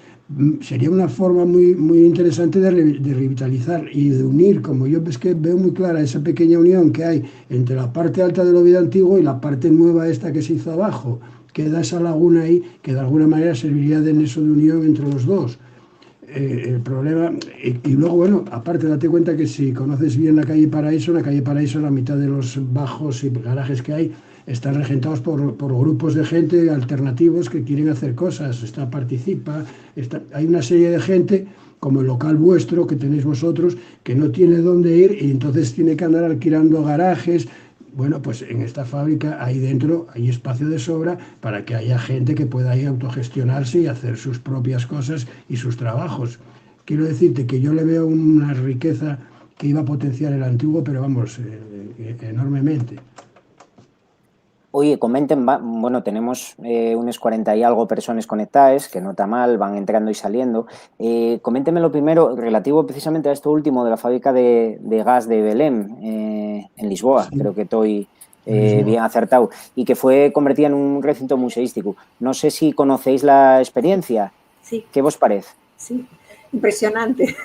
sería una forma muy, muy interesante de revitalizar y de unir, como yo ves que veo muy clara esa pequeña unión que hay entre la parte alta del Oviedo antiguo y la parte nueva esta que se hizo abajo. Queda esa laguna ahí que de alguna manera serviría de nexo de unión entre los dos. El problema, y luego, bueno, aparte date cuenta que si conoces bien la calle Paraíso, la mitad de los bajos y garajes que hay están regentados por grupos de gente alternativos que quieren hacer cosas, participa, hay una serie de gente como el local vuestro que tenéis vosotros, que no tiene dónde ir y entonces tiene que andar alquilando garajes. Bueno, pues en esta fábrica ahí dentro hay espacio de sobra para que haya gente que pueda ahí autogestionarse y hacer sus propias cosas y sus trabajos. Quiero decirte que yo le veo una riqueza que iba a potenciar el antiguo, pero vamos, enormemente. Oye, comenten, bueno, tenemos unos 40 y algo personas conectadas, que no está mal, van entrando y saliendo. Coméntenme lo primero, relativo precisamente a esto último de la fábrica de gas de Belém, en Lisboa, Sí, creo que estoy Lisboa. bien acertado, y que fue convertida en un recinto museístico. No sé si conocéis la experiencia. Sí. ¿Qué vos parece? Sí, impresionante.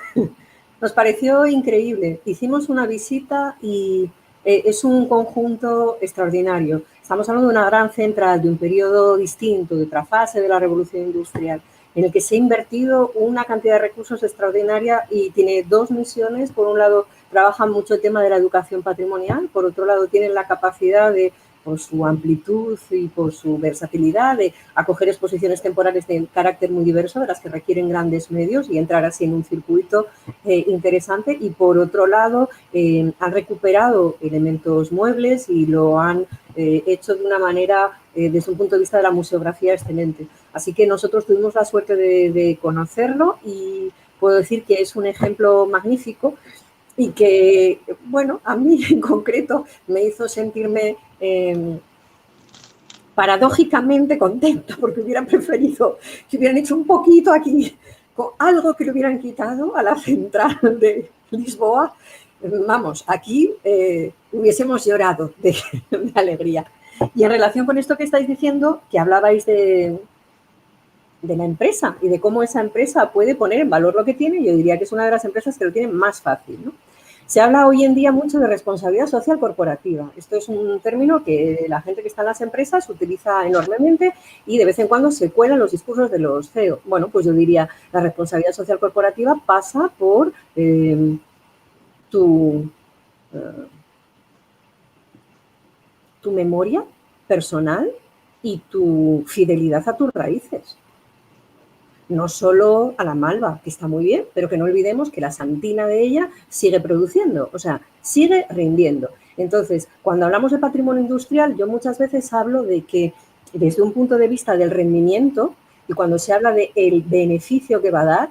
Nos pareció increíble. Hicimos una visita y es un conjunto extraordinario. Estamos hablando de una gran central de un periodo distinto, de otra fase de la revolución industrial, en el que se ha invertido una cantidad de recursos extraordinaria y tiene dos misiones. Por un lado, trabajan mucho el tema de la educación patrimonial, por otro lado, tienen la capacidad de, por su amplitud y por su versatilidad, de acoger exposiciones temporales de carácter muy diverso, de las que requieren grandes medios y entrar así en un circuito interesante. Y por otro lado, han recuperado elementos muebles y lo han hecho de una manera, desde un punto de vista de la museografía, excelente. Así que nosotros tuvimos la suerte de conocerlo y puedo decir que es un ejemplo magnífico y que, bueno, a mí en concreto me hizo sentirme paradójicamente contenta, porque hubieran preferido que hubieran hecho un poquito aquí, con algo que le hubieran quitado a la central de Lisboa. Vamos, aquí hubiésemos llorado de alegría. Y en relación con esto que estáis diciendo, que hablabais de la empresa y de cómo esa empresa puede poner en valor lo que tiene, yo diría que es una de las empresas que lo tiene más fácil, ¿no? Se habla hoy en día mucho de responsabilidad social corporativa. Esto es un término que la gente que está en las empresas utiliza enormemente y de vez en cuando se cuela en los discursos de los CEO. Bueno, pues yo diría, la responsabilidad social corporativa pasa por tu memoria personal y tu fidelidad a tus raíces. No solo a la malva, que está muy bien, pero que no olvidemos que la santina de ella sigue produciendo, o sea, sigue rindiendo. Entonces, cuando hablamos de patrimonio industrial, yo muchas veces hablo de que desde un punto de vista del rendimiento y cuando se habla del beneficio que va a dar,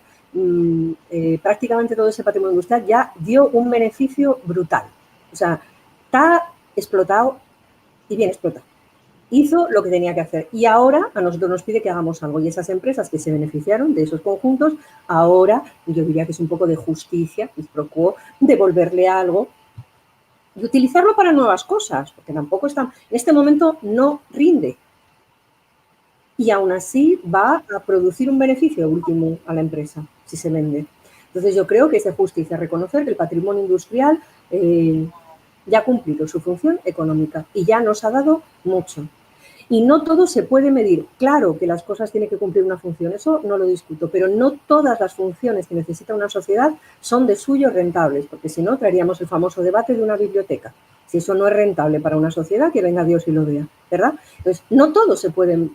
prácticamente todo ese patrimonio industrial ya dio un beneficio brutal. O sea, está explotado y bien explotado. Hizo lo que tenía que hacer y ahora a nosotros nos pide que hagamos algo y esas empresas que se beneficiaron de esos conjuntos, ahora yo diría que es un poco de justicia, quid pro quo, devolverle algo y utilizarlo para nuevas cosas, porque tampoco está, en este momento no rinde y aún así va a producir un beneficio último a la empresa si se vende. Entonces yo creo que es de justicia reconocer que el patrimonio industrial ya ha cumplido su función económica y ya nos ha dado mucho. Y no todo se puede medir. Claro que las cosas tienen que cumplir una función, eso no lo discuto, pero no todas las funciones que necesita una sociedad son de suyo rentables, porque si no, traeríamos el famoso debate de una biblioteca. Si eso no es rentable para una sociedad, que venga Dios y lo vea, ¿verdad? Entonces, no todo se puede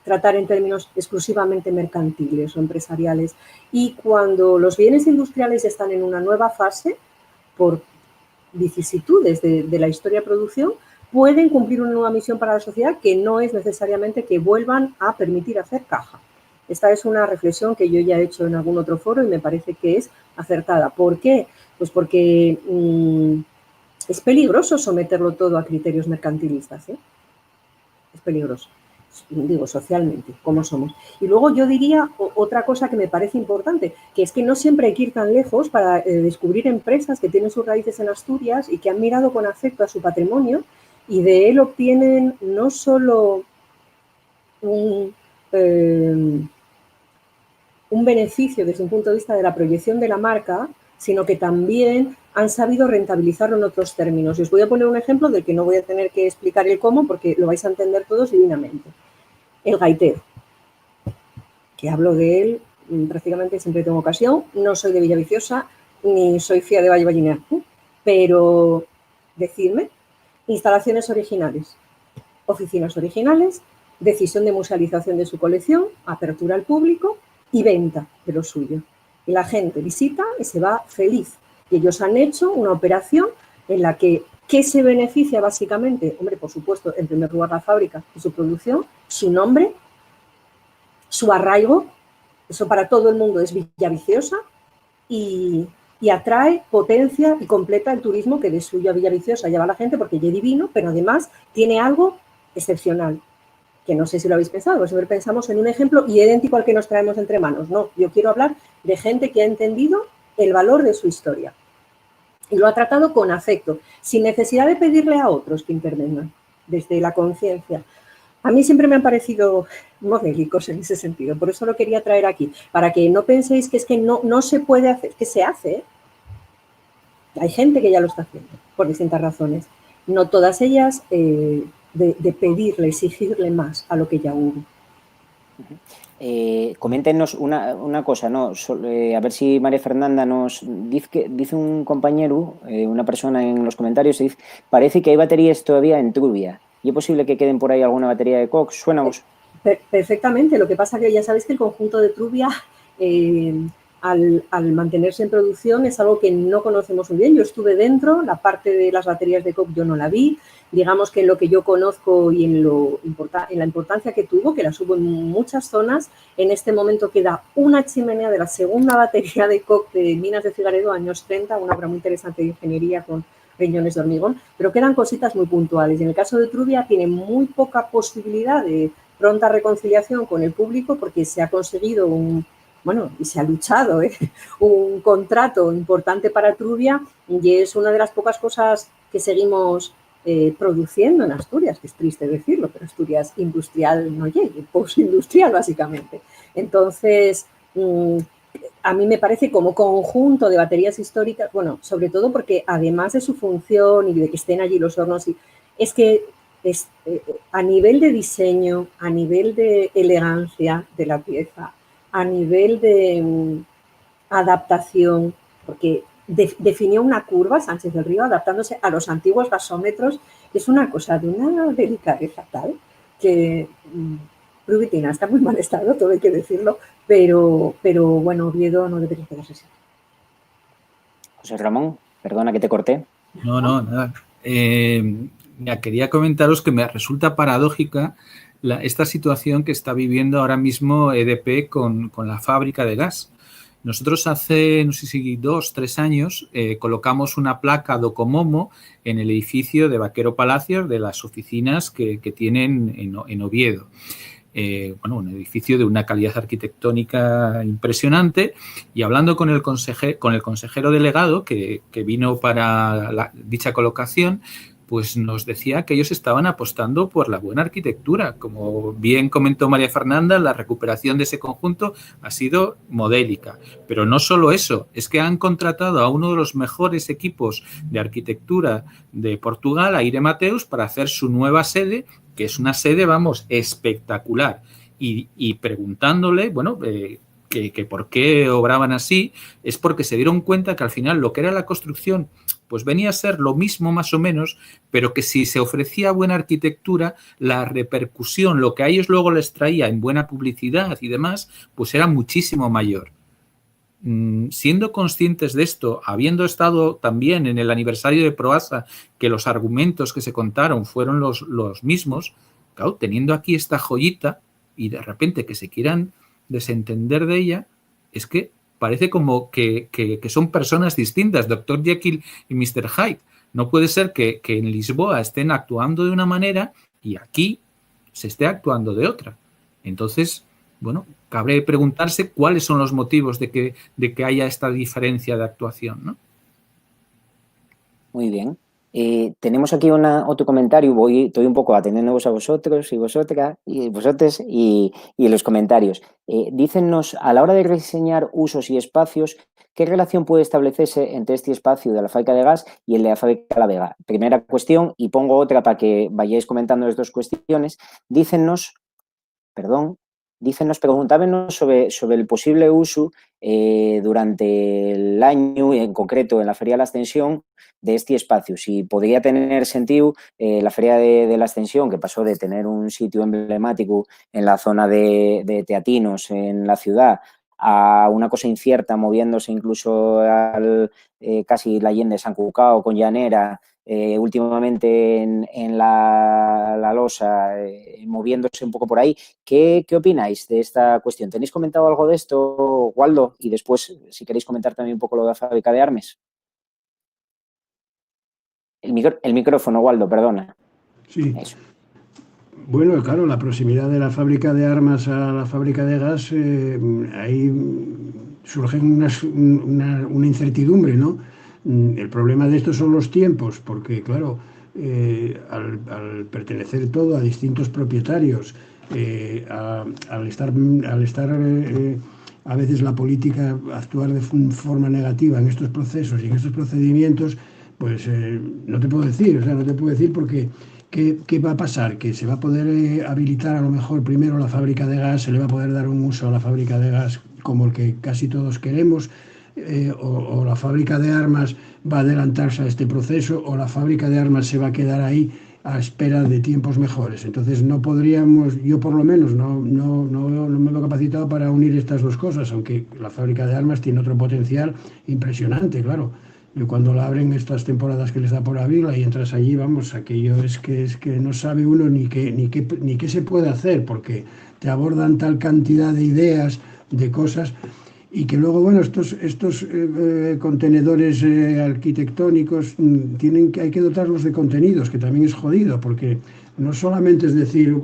tratar en términos exclusivamente mercantiles o empresariales. Y cuando los bienes industriales están en una nueva fase, por vicisitudes de la historia de producción, pueden cumplir una nueva misión para la sociedad que no es necesariamente que vuelvan a permitir hacer caja. Esta es una reflexión que yo ya he hecho en algún otro foro y me parece que es acertada. ¿Por qué? Pues porque es peligroso someterlo todo a criterios mercantilistas, ¿eh? Es peligroso, digo, socialmente, como somos. Y luego yo diría otra cosa que me parece importante, que es que no siempre hay que ir tan lejos para descubrir empresas que tienen sus raíces en Asturias y que han mirado con afecto a su patrimonio y de él obtienen no solo un beneficio desde un punto de vista de la proyección de la marca, sino que también han sabido rentabilizarlo en otros términos. Y os voy a poner un ejemplo del que no voy a tener que explicar el cómo, porque lo vais a entender todos divinamente. El gaitero, que hablo de él prácticamente siempre tengo ocasión. No soy de Villaviciosa, ni soy fía de Valle Vallinea, pero decidme Instalaciones originales, oficinas originales, decisión de musealización de su colección, apertura al público y venta de lo suyo. Y la gente visita y se va feliz. Y ellos han hecho una operación en la que, ¿qué se beneficia básicamente? Hombre, por supuesto, en primer lugar la fábrica y su producción, su nombre, su arraigo, eso para todo el mundo es Villaviciosa, y atrae, potencia y completa el turismo que de suyo a Villaviciosa lleva la gente porque es divino, pero además tiene algo excepcional, que no sé si lo habéis pensado, pues siempre pensamos en un ejemplo idéntico al que nos traemos entre manos. No, yo quiero hablar de gente que ha entendido el valor de su historia y lo ha tratado con afecto, sin necesidad de pedirle a otros que intervengan, desde la conciencia. A mí siempre me han parecido modélicos en ese sentido, por eso lo quería traer aquí, para que no penséis que es que no se puede hacer, que se hace, ¿eh? Hay gente que ya lo está haciendo, por distintas razones. No todas ellas de pedirle, exigirle más a lo que ya hubo. Coméntenos una cosa, ¿no? A ver si María Fernanda nos dice un compañero, una persona en los comentarios, dice, parece que hay baterías todavía en Trubia. ¿Y es posible que queden por ahí alguna batería de Cox? Suénamos. Perfectamente. Lo que pasa que ya sabéis que el conjunto de Trubia, al mantenerse en producción, es algo que no conocemos muy bien. Yo estuve dentro, la parte de las baterías de Cox yo no la vi. Digamos que en lo que yo conozco y en la importancia que tuvo, que las hubo en muchas zonas, en este momento queda una chimenea de la segunda batería de Cox de Minas de Figaredo, años 30, una obra muy interesante de ingeniería con riñones de hormigón, pero quedan cositas muy puntuales. Y en el caso de Trubia tiene muy poca posibilidad de pronta reconciliación con el público porque se ha conseguido y se ha luchado, un contrato importante para Trubia y es una de las pocas cosas que seguimos produciendo en Asturias, que es triste decirlo, pero Asturias industrial no llega, postindustrial básicamente. Entonces, a mí me parece como conjunto de baterías históricas, bueno, sobre todo porque además de su función y de que estén allí los hornos, es que a nivel de diseño, a nivel de elegancia de la pieza, a nivel de adaptación, porque definió una curva, Sánchez del Río, adaptándose a los antiguos gasómetros, es una cosa de una delicadeza tal que Rubitina está muy mal estado, todo hay que decirlo, pero bueno, Oviedo no debería quedarse así. José Ramón, perdona que te corté. No, nada. Quería comentaros que me resulta paradójica esta situación que está viviendo ahora mismo EDP con la fábrica de gas. Nosotros hace, no sé si 2 o 3 años, colocamos una placa Docomomo en el edificio de Vaquero Palacios de las oficinas que tienen en Oviedo. Un edificio de una calidad arquitectónica impresionante, y hablando con el consejero delegado que vino para dicha colocación, pues nos decía que ellos estaban apostando por la buena arquitectura. Como bien comentó María Fernanda, la recuperación de ese conjunto ha sido modélica. Pero no solo eso, es que han contratado a uno de los mejores equipos de arquitectura de Portugal, Aire Mateus, para hacer su nueva sede, que es una sede, vamos, espectacular. Y preguntándole, que por qué obraban así, es porque se dieron cuenta que al final lo que era la construcción pues venía a ser lo mismo más o menos, pero que si se ofrecía buena arquitectura, la repercusión, lo que a ellos luego les traía en buena publicidad y demás, pues era muchísimo mayor. Siendo conscientes de esto, habiendo estado también en el aniversario de Proasa, que los argumentos que se contaron fueron los mismos, claro, teniendo aquí esta joyita y de repente que se quieran desentender de ella, es que parece como que son personas distintas, Dr. Jekyll y Mr. Hyde. No puede ser que en Lisboa estén actuando de una manera y aquí se esté actuando de otra. Entonces, cabe preguntarse cuáles son los motivos de que haya esta diferencia de actuación, ¿no? Muy bien. Tenemos aquí otro comentario, estoy un poco atendiéndoos a vosotros y vosotras y vosotres y los comentarios. Dícennos, a la hora de rediseñar usos y espacios, ¿qué relación puede establecerse entre este espacio de la fábrica de gas y el de la fábrica de La Vega? Primera cuestión, y pongo otra para que vayáis comentando las dos cuestiones. Dícennos, Dice, nos preguntábamos sobre el posible uso durante el año, en concreto en la Feria de la Ascensión, de este espacio. Si podría tener sentido la Feria de la Ascensión, que pasó de tener un sitio emblemático en la zona de Teatinos, en la ciudad, a una cosa incierta, moviéndose incluso casi la Allende San Cucao con Llanera, últimamente en la Losa, moviéndose un poco por ahí. ¿Qué opináis de esta cuestión? ¿Tenéis comentado algo de esto, Waldo? Y después, si queréis comentar también un poco lo de la fábrica de armas. El micrófono, Waldo, perdona. Sí. Eso. Bueno, claro, la proximidad de la fábrica de armas a la fábrica de gas, ahí surge una incertidumbre, ¿no? El problema de esto son los tiempos, porque claro, al pertenecer todo a distintos propietarios, al estar a veces la política actuar de forma negativa en estos procesos y en estos procedimientos, pues no te puedo decir, o sea, no te puedo decir porque ¿qué va a pasar? Que se va a poder habilitar a lo mejor primero la fábrica de gas, se le va a poder dar un uso a la fábrica de gas como el que casi todos queremos, o la fábrica de armas va a adelantarse a este proceso, o la fábrica de armas se va a quedar ahí a espera de tiempos mejores. Entonces no podríamos, yo por lo menos no me veo capacitado para unir estas dos cosas, aunque la fábrica de armas tiene otro potencial impresionante, claro. Yo cuando la abren estas temporadas que les da por abrirla y entras allí, vamos, aquello es que no sabe uno ni qué se puede hacer, porque te abordan tal cantidad de ideas, de cosas, y que luego, bueno, estos contenedores arquitectónicos hay que dotarlos de contenidos, que también es jodido, porque no solamente es decir,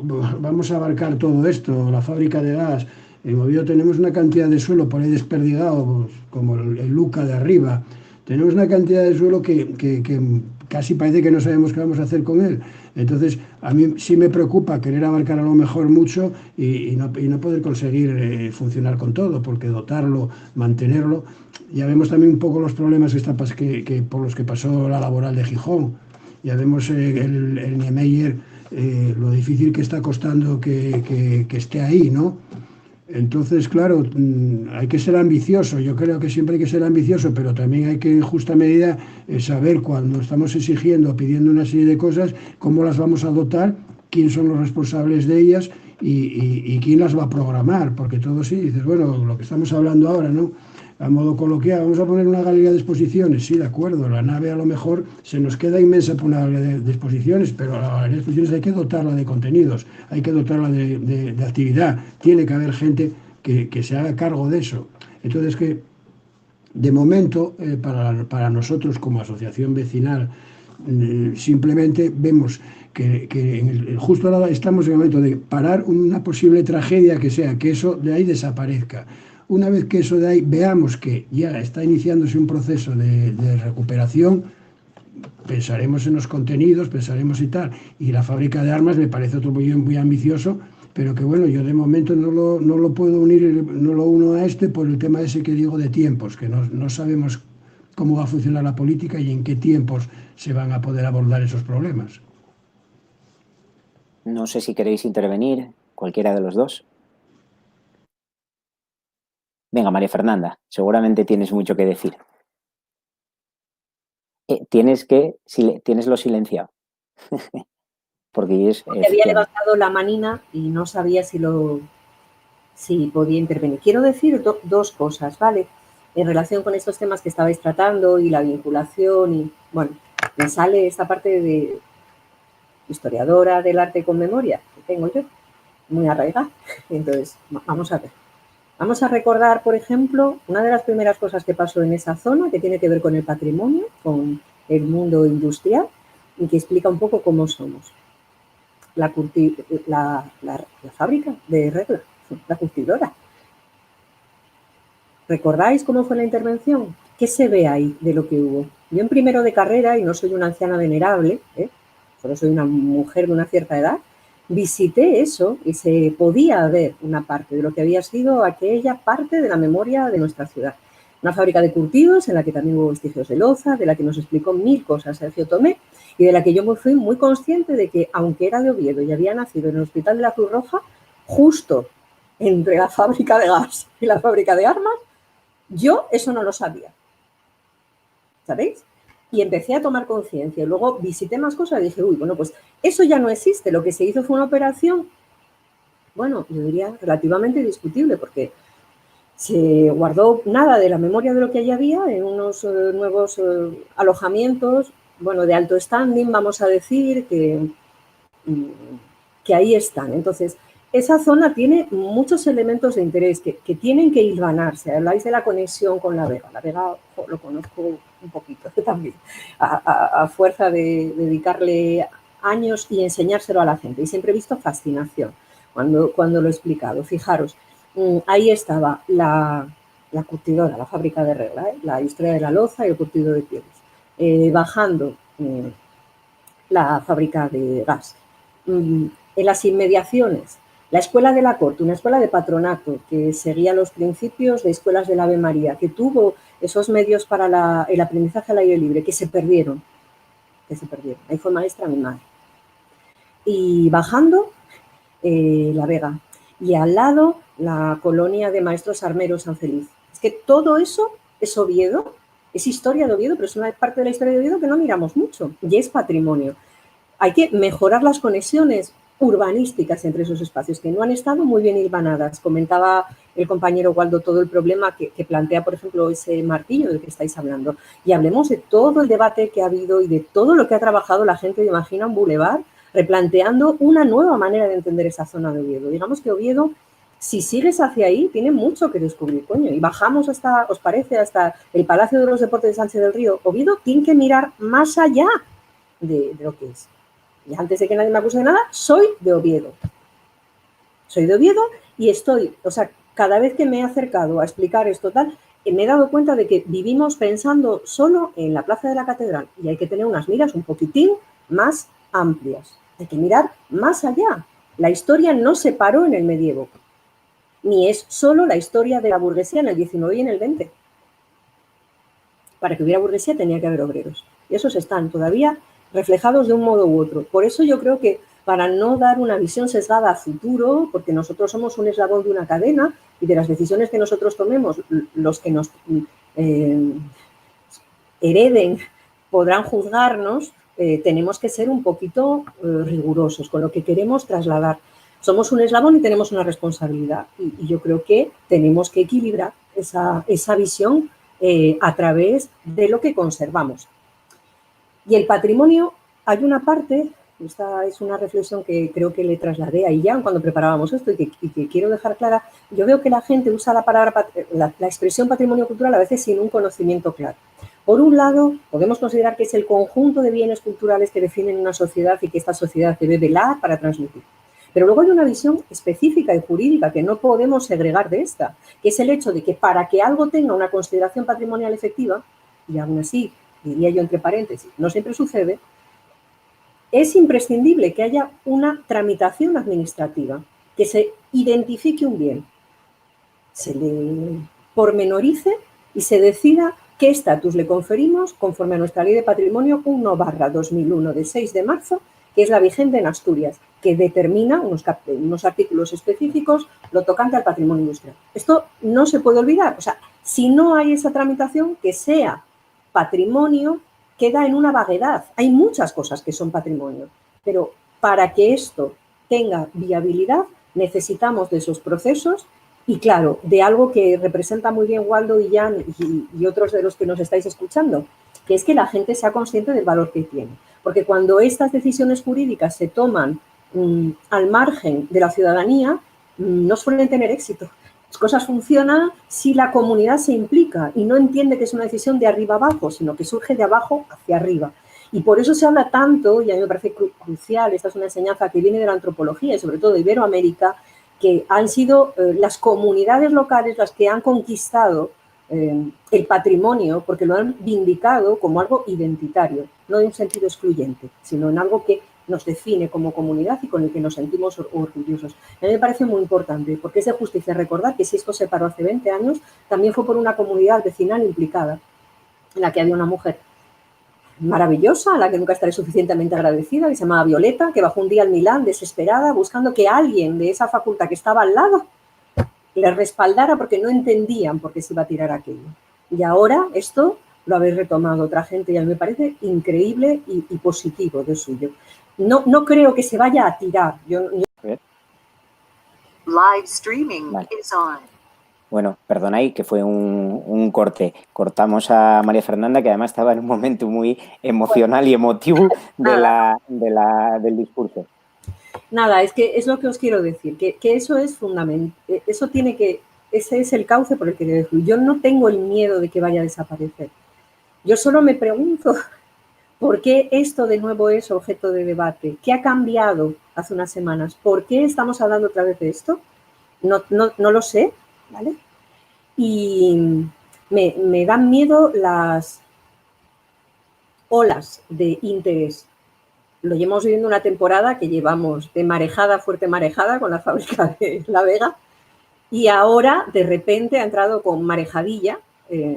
vamos a abarcar todo esto, la fábrica de gas. En Oviedo tenemos una cantidad de suelo por ahí desperdigado, pues, como el Luca de arriba. Tenemos una cantidad de suelo que casi parece que no sabemos qué vamos a hacer con él. Entonces, a mí sí me preocupa querer abarcar a lo mejor mucho y no poder conseguir funcionar con todo, porque dotarlo, mantenerlo. Ya vemos también un poco los problemas que por los que pasó la laboral de Gijón. Ya vemos el Niemeyer, lo difícil que está costando que esté ahí, ¿no? Entonces, claro, hay que ser ambicioso. Yo creo que siempre hay que ser ambicioso, pero también hay que, en justa medida, saber cuando estamos exigiendo, pidiendo una serie de cosas, cómo las vamos a dotar, quién son los responsables de ellas y quién las va a programar. Porque todo sí, dices, bueno, lo que estamos hablando ahora, ¿no? A modo coloquial, vamos a poner una galería de exposiciones, sí, de acuerdo, la nave a lo mejor se nos queda inmensa por una galería de exposiciones, pero a la galería de exposiciones hay que dotarla de contenidos, hay que dotarla de actividad, tiene que haber gente que se haga cargo de eso. Entonces, que de momento, para nosotros como asociación vecinal, simplemente vemos que justo ahora estamos en el momento de parar una posible tragedia que sea, que eso de ahí desaparezca. Una vez que eso de ahí veamos que ya está iniciándose un proceso de recuperación, pensaremos en los contenidos, pensaremos y tal. Y la fábrica de armas me parece otro muy, muy ambicioso, pero que bueno, yo de momento no lo puedo unir, no lo uno a este por el tema ese que digo de tiempos, que no sabemos cómo va a funcionar la política y en qué tiempos se van a poder abordar esos problemas. No sé si queréis intervenir, cualquiera de los dos. Venga, María Fernanda, seguramente tienes mucho que decir. Tienes lo silenciado. Porque es... había levantado la manina y no sabía si podía intervenir. Quiero decir dos cosas, ¿vale? En relación con estos temas que estabais tratando y la vinculación y, bueno, me sale esta parte de historiadora del arte con memoria que tengo yo, muy arraigada. Entonces, vamos a ver. Vamos a recordar, por ejemplo, una de las primeras cosas que pasó en esa zona, que tiene que ver con el patrimonio, con el mundo industrial, y que explica un poco cómo somos. La fábrica de regla, la curtidora. ¿Recordáis cómo fue la intervención? ¿Qué se ve ahí de lo que hubo? Yo en primero de carrera, y no soy una anciana venerable, solo soy una mujer de una cierta edad, visité eso y se podía ver una parte de lo que había sido aquella parte de la memoria de nuestra ciudad. Una fábrica de curtidos en la que también hubo vestigios de loza, de la que nos explicó 1000 cosas Sergio Tomé y de la que yo me fui muy consciente de que, aunque era de Oviedo y había nacido en el Hospital de la Cruz Roja, justo entre la fábrica de gas y la fábrica de armas, yo eso no lo sabía. ¿Sabéis? Y empecé a tomar conciencia. Y luego visité más cosas y dije, uy, bueno, pues eso ya no existe. Lo que se hizo fue una operación, bueno, yo diría relativamente discutible, porque se guardó nada de la memoria de lo que allí había en unos nuevos alojamientos, bueno, de alto standing, vamos a decir, que ahí están. Entonces, esa zona tiene muchos elementos de interés que tienen que hilvanarse. Habláis de la conexión con La Vega. La Vega lo conozco un poquito también, a fuerza de dedicarle años y enseñárselo a la gente. Y siempre he visto fascinación cuando lo he explicado. Fijaros, ahí estaba la curtidora, la fábrica de regla, la historia de la loza y el curtido de pieles. Bajando la fábrica de gas. En las inmediaciones, la Escuela de la Corte, una escuela de patronato que seguía los principios de escuelas del Ave María, que tuvo esos medios para el aprendizaje al aire libre, que se perdieron. Ahí fue maestra mi madre. Y bajando, La Vega. Y al lado, la colonia de maestros armeros San Feliz. Es que todo eso es Oviedo, es historia de Oviedo, pero es una parte de la historia de Oviedo que no miramos mucho y es patrimonio. Hay que mejorar las conexiones urbanísticas entre esos espacios que no han estado muy bien hilvanadas. Comentaba el compañero Waldo todo el problema que plantea, por ejemplo, ese martillo del que estáis hablando. Y hablemos de todo el debate que ha habido y de todo lo que ha trabajado la gente de Imagina un Boulevard, replanteando una nueva manera de entender esa zona de Oviedo. Digamos que Oviedo, si sigues hacia ahí, tiene mucho que descubrir, coño. Y bajamos hasta, ¿os parece?, hasta el Palacio de los Deportes de Sánchez del Río. Oviedo tiene que mirar más allá de lo que es. Y antes de que nadie me acuse de nada, soy de Oviedo. Soy de Oviedo y cada vez que me he acercado a explicar esto me he dado cuenta de que vivimos pensando solo en la Plaza de la Catedral y hay que tener unas miras un poquitín más amplias. Hay que mirar más allá. La historia no se paró en el medievo, ni es solo la historia de la burguesía en el 19 y en el 20. Para que hubiera burguesía tenía que haber obreros. Y esos están todavía reflejados de un modo u otro. Por eso yo creo que para no dar una visión sesgada a futuro, porque nosotros somos un eslabón de una cadena y de las decisiones que nosotros tomemos, los que nos hereden podrán juzgarnos, tenemos que ser un poquito rigurosos con lo que queremos trasladar. Somos un eslabón y tenemos una responsabilidad y yo creo que tenemos que equilibrar esa visión a través de lo que conservamos. Y el patrimonio, hay una parte, esta es una reflexión que creo que le trasladé a Illán cuando preparábamos esto y que quiero dejar clara. Yo veo que la gente usa la expresión patrimonio cultural a veces sin un conocimiento claro. Por un lado, podemos considerar que es el conjunto de bienes culturales que definen una sociedad y que esta sociedad debe velar para transmitir. Pero luego hay una visión específica y jurídica que no podemos segregar de esta, que es el hecho de que para que algo tenga una consideración patrimonial efectiva, y aún así, diría yo entre paréntesis, no siempre sucede, es imprescindible que haya una tramitación administrativa, que se identifique un bien, se le pormenorice y se decida qué estatus le conferimos conforme a nuestra Ley de Patrimonio 1/2001 de 6 de marzo, que es la vigente en Asturias, que determina unos artículos específicos lo tocante al patrimonio industrial. Esto no se puede olvidar. O sea, si no hay esa tramitación, que sea patrimonio, queda en una vaguedad. Hay muchas cosas que son patrimonio, pero para que esto tenga viabilidad necesitamos de esos procesos y, claro, de algo que representa muy bien Waldo y Jan y otros de los que nos estáis escuchando, que es que la gente sea consciente del valor que tiene. Porque cuando estas decisiones jurídicas se toman al margen de la ciudadanía, no suelen tener éxito. Las cosas funcionan si la comunidad se implica y no entiende que es una decisión de arriba abajo, sino que surge de abajo hacia arriba. Y por eso se habla tanto, y a mí me parece crucial, esta es una enseñanza que viene de la antropología y sobre todo de Iberoamérica, que han sido las comunidades locales las que han conquistado el patrimonio porque lo han vindicado como algo identitario, no en un sentido excluyente, sino en algo que nos define como comunidad y con el que nos sentimos orgullosos. A mí me parece muy importante porque es de justicia recordar que si esto se paró hace 20 años, también fue por una comunidad vecinal implicada, en la que había una mujer maravillosa, a la que nunca estaré suficientemente agradecida, que se llamaba Violeta, que bajó un día al Milán desesperada buscando que alguien de esa facultad que estaba al lado les respaldara porque no entendían por qué se iba a tirar aquello. Y ahora esto lo habéis retomado otra gente y a mí me parece increíble y positivo de suyo. No creo que se vaya a tirar. Live streaming Vale. is on. Bueno, perdonáis que fue un corte. Cortamos a María Fernanda, que además estaba en un momento muy emocional y emotivo del discurso. Nada, es que es lo que os quiero decir, que eso es fundamental. Eso tiene que, ese es el cauce por el que debe fluir. Yo no tengo el miedo de que vaya a desaparecer. Yo solo me pregunto por qué esto de nuevo es objeto de debate. ¿Qué ha cambiado hace unas semanas? ¿Por qué estamos hablando otra vez de esto? No lo sé, ¿vale? Y me dan miedo las olas de interés. Lo llevamos viviendo una temporada que llevamos de marejada, fuerte marejada con la fábrica de La Vega y ahora de repente ha entrado con marejadilla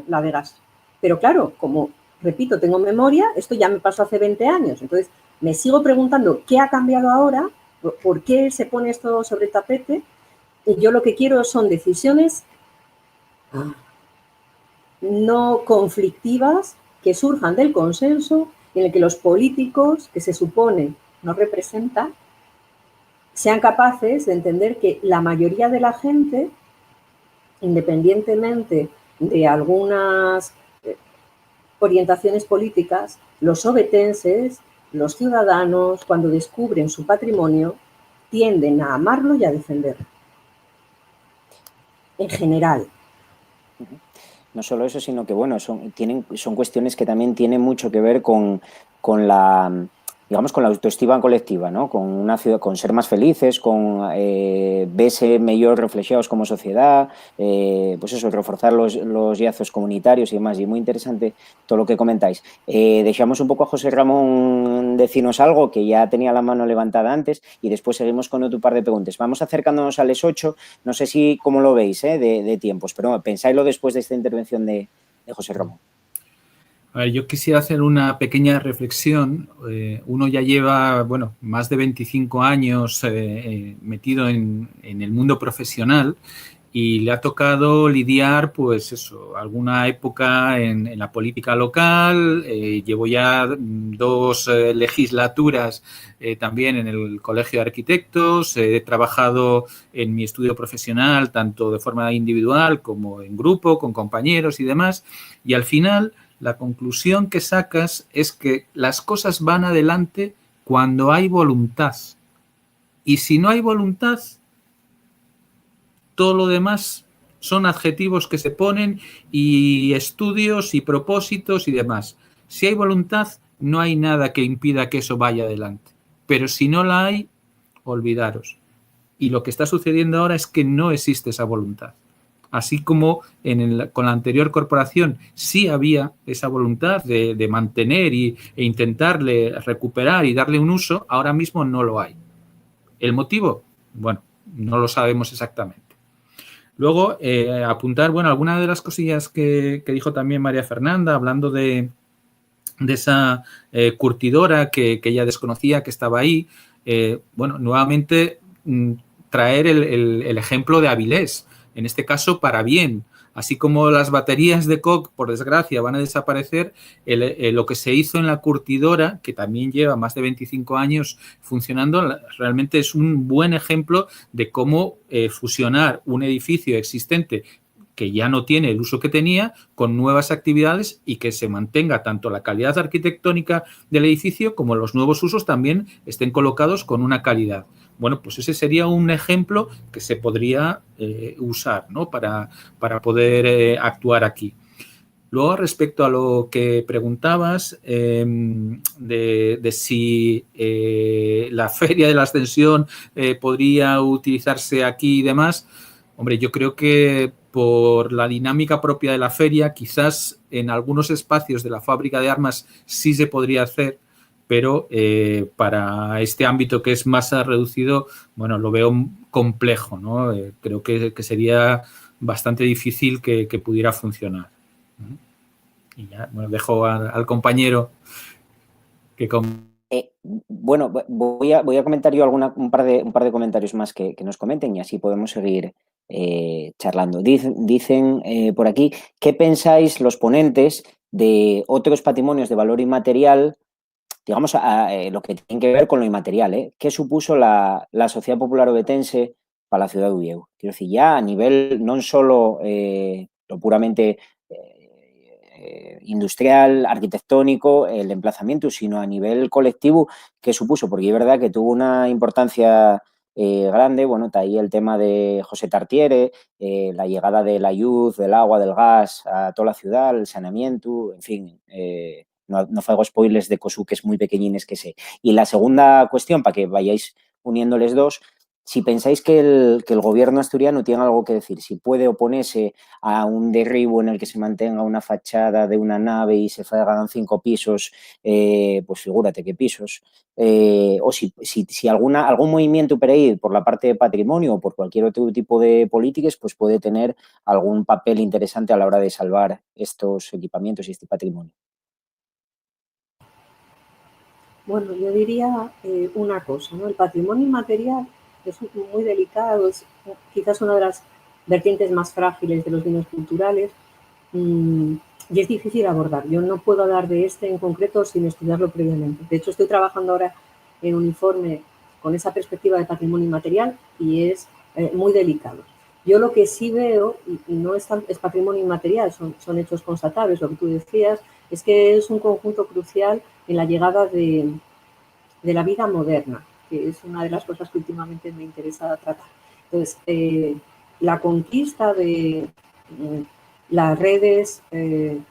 la de gas. Pero claro, como repito, tengo memoria, esto ya me pasó hace 20 años, entonces me sigo preguntando qué ha cambiado ahora, por qué se pone esto sobre el tapete y yo lo que quiero son decisiones no conflictivas que surjan del consenso en el que los políticos, que se supone nos representan, sean capaces de entender que la mayoría de la gente, independientemente de algunas orientaciones políticas, los obetenses, los ciudadanos, cuando descubren su patrimonio, tienden a amarlo y a defenderlo. En general. No solo eso, sino que, bueno, son cuestiones que también tienen mucho que ver con la, digamos, con la autoestima colectiva, ¿no? Con una ciudad, con ser más felices, con verse mejor reflejados como sociedad, pues eso, reforzar los lazos comunitarios y demás. Y muy interesante todo lo que comentáis. Dejamos un poco a José Ramón decirnos algo, que ya tenía la mano levantada antes, y después seguimos con otro par de preguntas. Vamos acercándonos a las 8, no sé si cómo lo veis de tiempos, pero pensáislo después de esta intervención de José Ramón. A ver, yo quisiera hacer una pequeña reflexión. Uno ya lleva, bueno, más de 25 años metido en el mundo profesional y le ha tocado lidiar, pues eso, alguna época en la política local. Llevo ya 2 legislaturas también en el Colegio de Arquitectos. He trabajado en mi estudio profesional tanto de forma individual como en grupo, con compañeros y demás. Y al final, la conclusión que sacas es que las cosas van adelante cuando hay voluntad. Y si no hay voluntad, todo lo demás son adjetivos que se ponen y estudios y propósitos y demás. Si hay voluntad, no hay nada que impida que eso vaya adelante. Pero si no la hay, olvidaros. Y lo que está sucediendo ahora es que no existe esa voluntad. Así como con la anterior corporación sí había esa voluntad de mantener e intentarle recuperar y darle un uso, ahora mismo no lo hay. ¿El motivo? Bueno, no lo sabemos exactamente. Luego, apuntar, bueno, algunas de las cosillas que dijo también María Fernanda, hablando de esa curtidora que ella desconocía, que estaba ahí. Bueno, nuevamente traer el ejemplo de Avilés, en este caso para bien. Así como las baterías de coque, por desgracia, van a desaparecer, lo que se hizo en la curtidora, que también lleva más de 25 años funcionando, realmente es un buen ejemplo de cómo fusionar un edificio existente que ya no tiene el uso que tenía, con nuevas actividades y que se mantenga tanto la calidad arquitectónica del edificio como los nuevos usos también estén colocados con una calidad. Bueno, pues ese sería un ejemplo que se podría usar, ¿no? para poder actuar aquí. Luego, respecto a lo que preguntabas de si la Feria de la Ascensión podría utilizarse aquí y demás, hombre, yo creo que por la dinámica propia de la feria, quizás en algunos espacios de la fábrica de armas sí se podría hacer, pero para este ámbito que es más reducido, bueno, lo veo complejo, ¿no? Creo que sería bastante difícil que pudiera funcionar. Y ya, bueno, dejo al compañero que bueno, voy a comentar yo un par de comentarios más que nos comenten y así podemos seguir charlando. Dicen por aquí, ¿qué pensáis los ponentes de otros patrimonios de valor inmaterial, digamos, lo que tiene que ver con lo inmaterial? ¿Qué supuso la Sociedad Popular Ovetense para la ciudad de Ulleu? Quiero decir, ya a nivel no solo lo puramente industrial, arquitectónico, el emplazamiento, sino a nivel colectivo, ¿qué supuso? Porque es verdad que tuvo una importancia grande. Bueno, está ahí el tema de José Tartiere, la llegada de la luz, del agua, del gas a toda la ciudad, el saneamiento, en fin, no fago spoilers de cosuques muy pequeñines que sé. Y la segunda cuestión, para que vayáis uniéndoles dos, si pensáis que el gobierno asturiano tiene algo que decir, si puede oponerse a un derribo en el que se mantenga una fachada de una nave y se hagan 5 pisos, pues figúrate qué pisos, o si algún movimiento por ahí, por la parte de patrimonio o por cualquier otro tipo de políticas, pues puede tener algún papel interesante a la hora de salvar estos equipamientos y este patrimonio. Bueno, yo diría una cosa, ¿no? El patrimonio inmaterial es muy delicado, es quizás una de las vertientes más frágiles de los bienes culturales y es difícil abordar. Yo no puedo hablar de este en concreto sin estudiarlo previamente. De hecho, estoy trabajando ahora en un informe con esa perspectiva de patrimonio inmaterial y es muy delicado. Yo lo que sí veo, y no es patrimonio inmaterial, son hechos constatables, lo que tú decías, es que es un conjunto crucial en la llegada de la vida moderna, que es una de las cosas que últimamente me interesa tratar. Entonces, la conquista de las redes de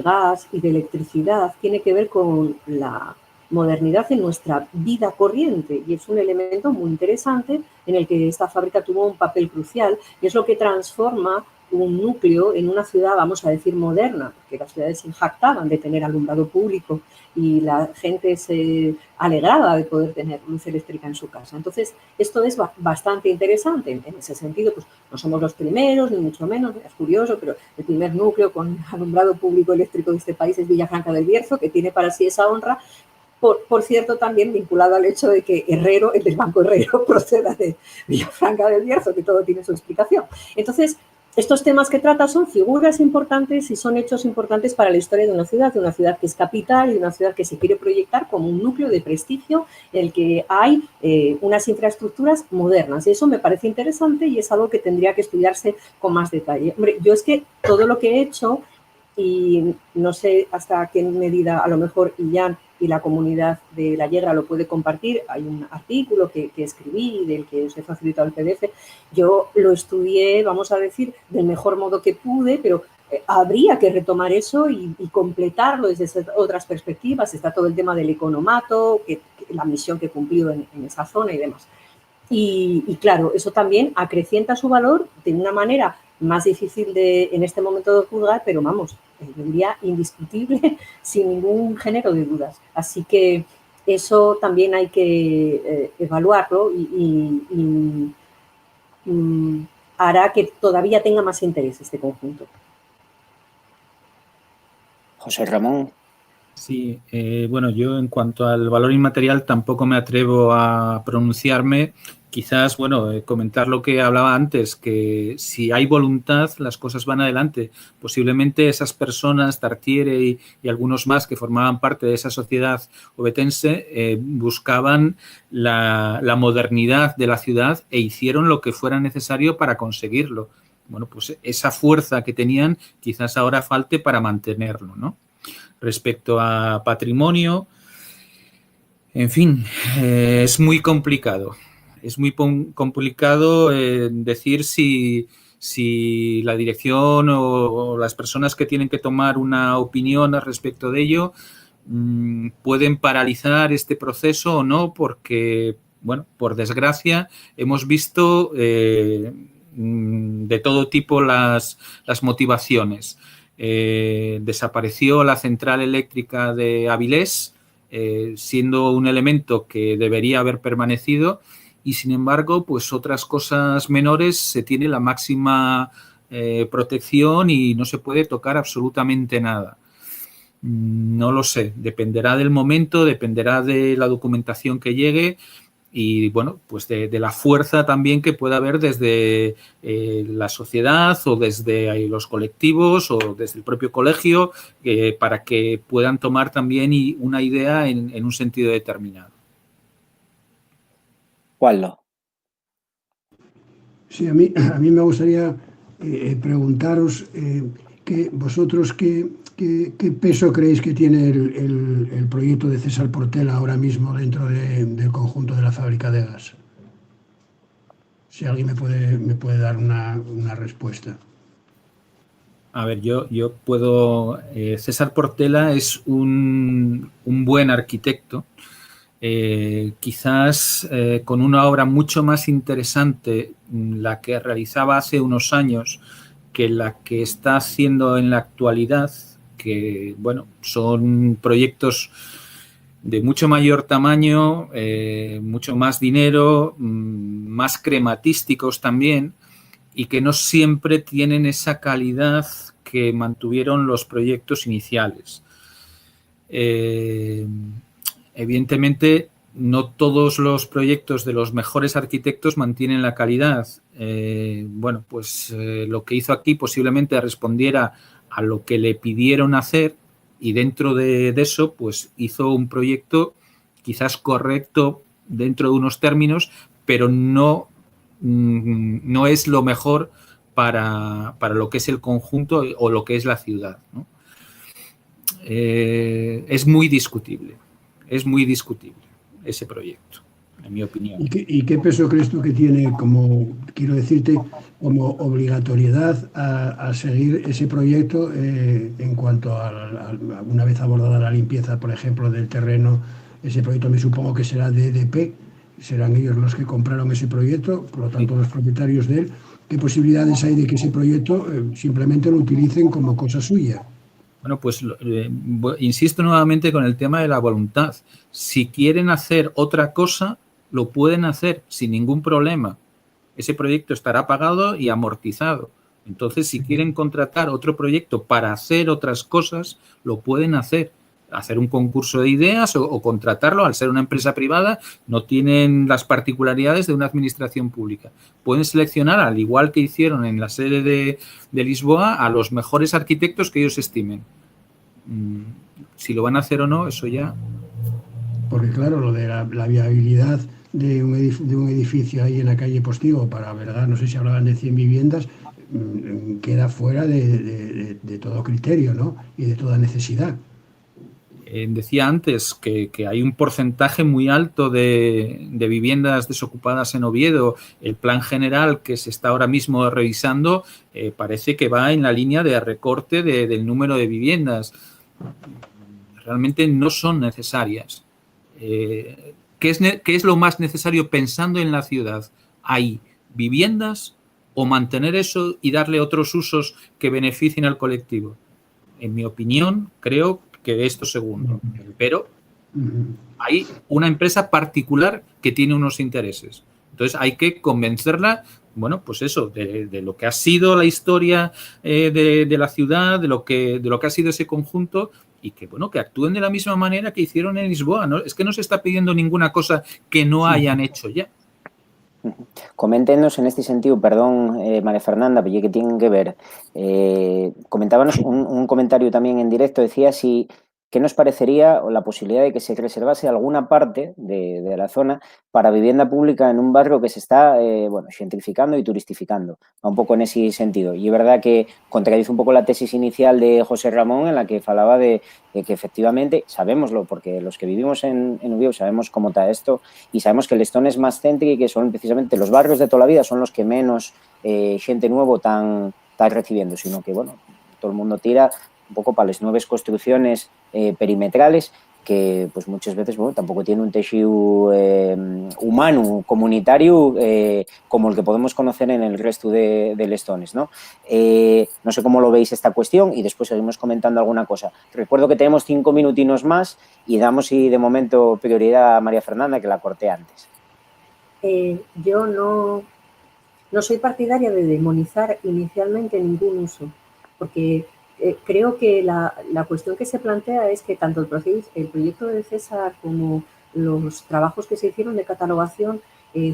gas y de electricidad tiene que ver con la modernidad en nuestra vida corriente y es un elemento muy interesante en el que esta fábrica tuvo un papel crucial y es lo que transforma un núcleo en una ciudad, vamos a decir, moderna, porque las ciudades se jactaban de tener alumbrado público y la gente se alegraba de poder tener luz eléctrica en su casa. Entonces, esto es bastante interesante. En ese sentido, pues no somos los primeros, ni mucho menos, es curioso, pero el primer núcleo con alumbrado público eléctrico de este país es Villafranca del Bierzo, que tiene para sí esa honra. Por cierto, también vinculado al hecho de que Herrero, el del Banco Herrero, proceda de Villafranca del Bierzo, que todo tiene su explicación. Entonces, estos temas que trata son figuras importantes y son hechos importantes para la historia de una ciudad que es capital y una ciudad que se quiere proyectar como un núcleo de prestigio en el que hay unas infraestructuras modernas. Y eso me parece interesante y es algo que tendría que estudiarse con más detalle. Hombre, yo es que todo lo que he hecho, y no sé hasta qué medida a lo mejor Illán y la comunidad de La Yegra lo puede compartir, hay un artículo que escribí del que os he facilitado el PDF, yo lo estudié, vamos a decir, del mejor modo que pude, pero habría que retomar eso y completarlo desde otras perspectivas. Está todo el tema del economato, la misión que cumplió en esa zona y demás. Y claro, eso también acrecienta su valor de una manera más difícil en este momento de juzgar, pero vamos, yo diría indiscutible, sin ningún género de dudas. Así que eso también hay que evaluarlo y hará que todavía tenga más interés este conjunto. José Ramón. Sí, bueno, yo en cuanto al valor inmaterial tampoco me atrevo a pronunciarme. Quizás, bueno, comentar lo que hablaba antes, que si hay voluntad, las cosas van adelante. Posiblemente esas personas, Tartiere y algunos más que formaban parte de esa sociedad ovetense, buscaban la modernidad de la ciudad e hicieron lo que fuera necesario para conseguirlo. Bueno, pues esa fuerza que tenían quizás ahora falte para mantenerlo, ¿no? Respecto a patrimonio, en fin, es muy complicado. Es muy complicado decir si la dirección o las personas que tienen que tomar una opinión al respecto de ello pueden paralizar este proceso o no, porque, bueno, por desgracia, hemos visto de todo tipo las motivaciones. Desapareció la central eléctrica de Avilés, siendo un elemento que debería haber permanecido y, sin embargo, pues otras cosas menores se tiene la máxima protección y no se puede tocar absolutamente nada. No lo sé, dependerá del momento, dependerá de la documentación que llegue y bueno, pues de la fuerza también que pueda haber desde la sociedad o desde los colectivos o desde el propio colegio para que puedan tomar también una idea en un sentido determinado. Waldo. Sí, a mí me gustaría preguntaros que vosotros qué peso creéis que tiene el proyecto de César Portela ahora mismo dentro del conjunto de la fábrica de gas. Si alguien me puede dar una respuesta. A ver, yo puedo... César Portela es un buen arquitecto, quizás con una obra mucho más interesante, la que realizaba hace unos años, que la que está haciendo en la actualidad, que, bueno, son proyectos de mucho mayor tamaño, mucho más dinero, más crematísticos también, y que no siempre tienen esa calidad que mantuvieron los proyectos iniciales. Evidentemente, no todos los proyectos de los mejores arquitectos mantienen la calidad. Bueno, pues lo que hizo aquí posiblemente respondiera a lo que le pidieron hacer, y dentro de eso, pues hizo un proyecto quizás correcto dentro de unos términos, pero no es lo mejor para lo que es el conjunto o lo que es la ciudad, ¿no? Es muy discutible ese proyecto, en mi opinión. ¿Y qué peso crees tú que tiene, como quiero decirte, como obligatoriedad a seguir ese proyecto en cuanto a una vez abordada la limpieza, por ejemplo, del terreno? Ese proyecto me supongo que será de EDP, serán ellos los que compraron ese proyecto, por lo tanto los propietarios de él. ¿Qué posibilidades hay de que ese proyecto simplemente lo utilicen como cosa suya? Bueno, pues insisto nuevamente con el tema de la voluntad. Si quieren hacer otra cosa, lo pueden hacer sin ningún problema. Ese proyecto estará pagado y amortizado. Entonces, si quieren contratar otro proyecto para hacer otras cosas, lo pueden hacer. Hacer un concurso de ideas o contratarlo. Al ser una empresa privada, no tienen las particularidades de una administración pública. Pueden seleccionar, al igual que hicieron en la sede de Lisboa, a los mejores arquitectos que ellos estimen. Si lo van a hacer o no, eso ya... Porque claro, lo de la viabilidad de un edificio ahí en la calle Postigo para albergar, no sé si hablaban de 100 viviendas, queda fuera de todo criterio, ¿no? Y de toda necesidad. Decía antes que hay un porcentaje muy alto de viviendas desocupadas en Oviedo. El plan general que se está ahora mismo revisando parece que va en la línea de recorte del número de viviendas. Realmente no son necesarias. ¿Qué es lo más necesario pensando en la ciudad? ¿Hay viviendas o mantener eso y darle otros usos que beneficien al colectivo? En mi opinión, creo que esto segundo, pero hay una empresa particular que tiene unos intereses. Entonces hay que convencerla, bueno, pues eso, de lo que ha sido la historia de la ciudad, de lo que ha sido ese conjunto, y que, bueno, que actúen de la misma manera que hicieron en Lisboa, ¿no? Es que no se está pidiendo ninguna cosa que no hayan hecho ya. Coméntenos en este sentido, perdón, María Fernanda, pero que tienen que ver. Comentábamos un comentario también en directo, decía qué nos parecería la posibilidad de que se reservase alguna parte de la zona para vivienda pública en un barrio que se está gentrificando y turistificando, un poco en ese sentido. Y es verdad que contradice un poco la tesis inicial de José Ramón, en la que falaba de que efectivamente, sabémoslo, porque los que vivimos en Oviedo sabemos cómo está esto, y sabemos que el Lestón es más céntrico y que son precisamente los barrios de toda la vida son los que menos gente nuevo están recibiendo, sino que, bueno, todo el mundo tira un poco para las nuevas construcciones perimetrales que pues muchas veces tampoco tiene un tejido humano, comunitario, como el que podemos conocer en el resto de Lestones, ¿no? No sé cómo lo veis esta cuestión y después seguimos comentando alguna cosa. Recuerdo que tenemos 5 minutinos más y damos de momento prioridad a María Fernanda, que la corté antes. Yo no soy partidaria de demonizar inicialmente ningún uso, porque creo que la cuestión que se plantea es que tanto el proyecto de César como los trabajos que se hicieron de catalogación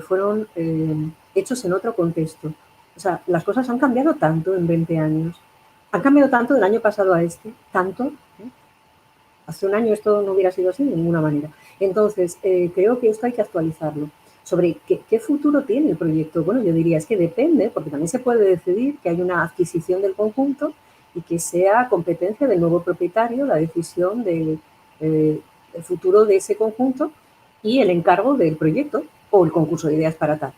fueron hechos en otro contexto. O sea, las cosas han cambiado tanto en 20 años. Han cambiado tanto del año pasado a este, tanto. Hace un año esto no hubiera sido así de ninguna manera. Entonces, creo que esto hay que actualizarlo. Sobre qué futuro tiene el proyecto. Bueno, yo diría, es que depende, porque también se puede decidir que hay una adquisición del conjunto y que sea competencia del nuevo propietario la decisión del futuro de ese conjunto y el encargo del proyecto o el concurso de ideas para tal.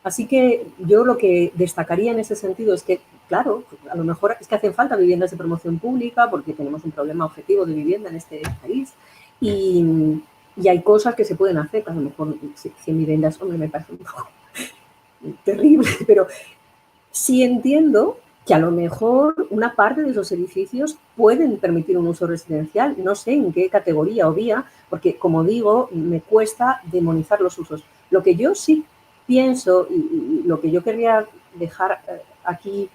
Así que yo lo que destacaría en ese sentido es que, claro, a lo mejor es que hacen falta viviendas de promoción pública porque tenemos un problema objetivo de vivienda en este país y hay cosas que se pueden hacer, que a lo mejor 100 viviendas, hombre, me parece un poco terrible, pero sí entiendo que a lo mejor una parte de esos edificios pueden permitir un uso residencial, no sé en qué categoría o vía, porque, como digo, me cuesta demonizar los usos. Lo que yo sí pienso y lo que yo querría dejar aquí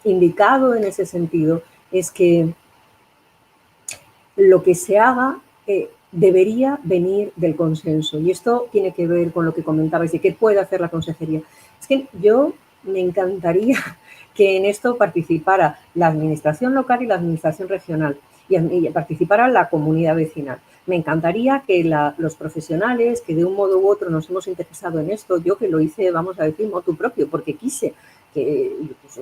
indicado en ese sentido es que lo que se haga debería venir del consenso. Y esto tiene que ver con lo que comentabais de qué puede hacer la consejería. Es que yo me encantaría que en esto participara la administración local y la administración regional y participara la comunidad vecinal. Me encantaría que los profesionales que de un modo u otro nos hemos interesado en esto, yo que lo hice, vamos a decir, motu propio, porque quise que pues,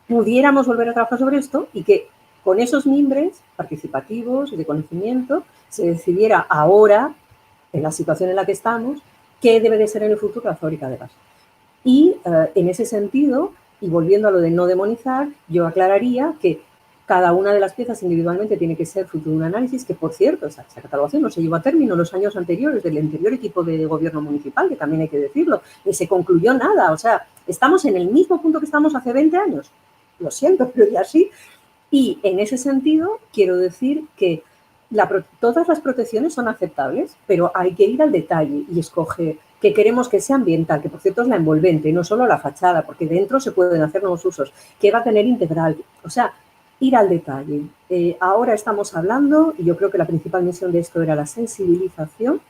pudiéramos volver a trabajar sobre esto y que con esos mimbres participativos y de conocimiento se decidiera ahora, en la situación en la que estamos, qué debe de ser en el futuro la fábrica de gas. Y en ese sentido, y volviendo a lo de no demonizar, yo aclararía que cada una de las piezas individualmente tiene que ser fruto de un análisis que, por cierto, esa catalogación no se llevó a término en los años anteriores del anterior equipo de gobierno municipal, que también hay que decirlo, ni se concluyó nada. O sea, estamos en el mismo punto que estamos hace 20 años. Lo siento, pero ya sí. Y en ese sentido, quiero decir que todas las protecciones son aceptables, pero hay que ir al detalle y escoger que queremos que sea ambiental, que por cierto es la envolvente, no solo la fachada, porque dentro se pueden hacer nuevos usos, que va a tener integral, o sea, ir al detalle. Ahora estamos hablando, y yo creo que la principal misión de esto era la sensibilización,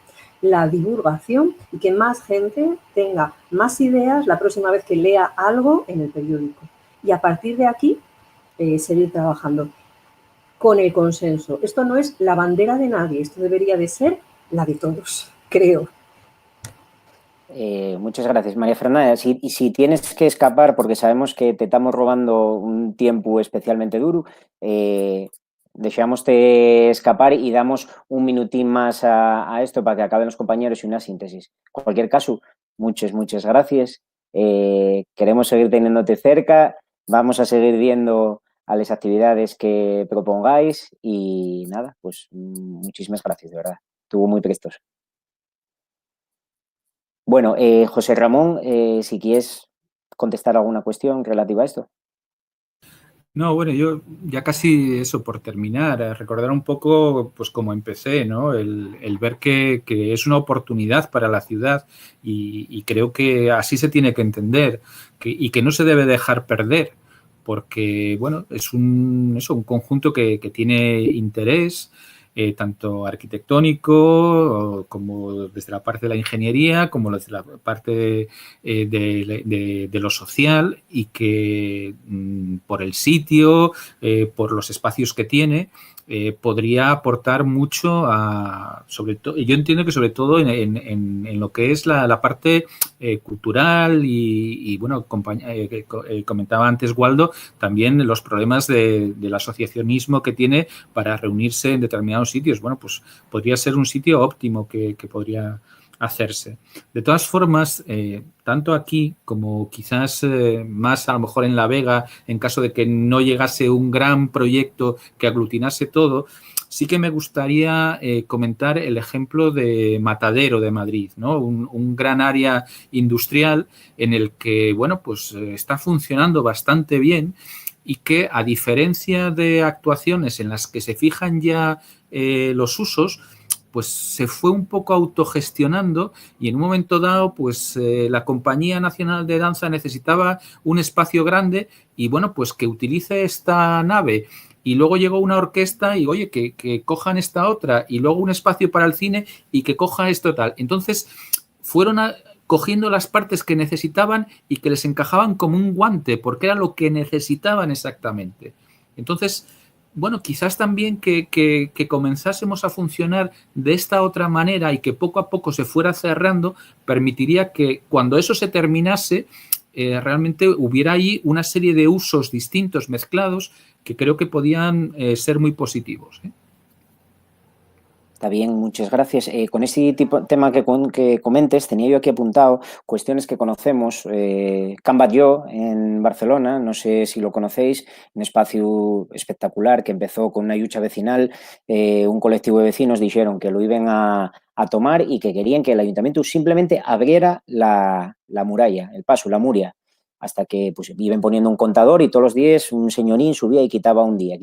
la divulgación y que más gente tenga más ideas la próxima vez que lea algo en el periódico. Y a partir de aquí, seguir trabajando con el consenso. Esto no es la bandera de nadie, esto debería de ser la de todos, creo. Muchas gracias, María Fernanda. Y si tienes que escapar, porque sabemos que te estamos robando un tiempo especialmente duro, deseamos-te escapar y damos un minutín más a esto para que acaben los compañeros y una síntesis. En cualquier caso, muchas gracias. Queremos seguir teniéndote cerca, vamos a seguir viendo a las actividades que propongáis y nada, pues muchísimas gracias, de verdad. Estuvo muy prestoso. Bueno, José Ramón, si quieres contestar alguna cuestión relativa a esto. No, bueno, yo ya casi eso, por terminar, recordar un poco pues cómo empecé, ¿no? El ver que es una oportunidad para la ciudad y creo que así se tiene que entender y que no se debe dejar perder porque, bueno, es un conjunto que tiene interés, tanto arquitectónico como desde la parte de la ingeniería, como desde la parte de lo social y que por el sitio, por los espacios que tiene, podría aportar mucho sobre todo, yo entiendo que sobre todo en lo que es la parte cultural y bueno, comentaba antes Waldo, también los problemas del asociacionismo que tiene para reunirse en determinados sitios. Bueno, pues podría ser un sitio óptimo que podría hacerse. De todas formas, tanto aquí como quizás más a lo mejor en La Vega, en caso de que no llegase un gran proyecto que aglutinase todo, sí que me gustaría comentar el ejemplo de Matadero de Madrid, ¿no? Un gran área industrial en el que, bueno, pues está funcionando bastante bien y que, a diferencia de actuaciones en las que se fijan ya los usos, pues se fue un poco autogestionando y en un momento dado, pues la Compañía Nacional de Danza necesitaba un espacio grande y, bueno, pues que utilice esta nave y luego llegó una orquesta y, oye, que cojan esta otra, y luego un espacio para el cine y que coja esto tal. Entonces, fueron cogiendo las partes que necesitaban y que les encajaban como un guante, porque era lo que necesitaban exactamente. Entonces, bueno, quizás también que comenzásemos a funcionar de esta otra manera y que poco a poco se fuera cerrando, permitiría que cuando eso se terminase, realmente hubiera ahí una serie de usos distintos, mezclados, que creo que podían ser muy positivos. Está bien, muchas gracias. Con este tema que comentes, tenía yo aquí apuntado cuestiones que conocemos. Can Batlló en Barcelona, no sé si lo conocéis, un espacio espectacular que empezó con una lucha vecinal. Un colectivo de vecinos dijeron que lo iban a tomar y que querían que el ayuntamiento simplemente abriera la muralla, el paso, la muria, hasta que pues iban poniendo un contador y todos los días un señorín subía y quitaba un día,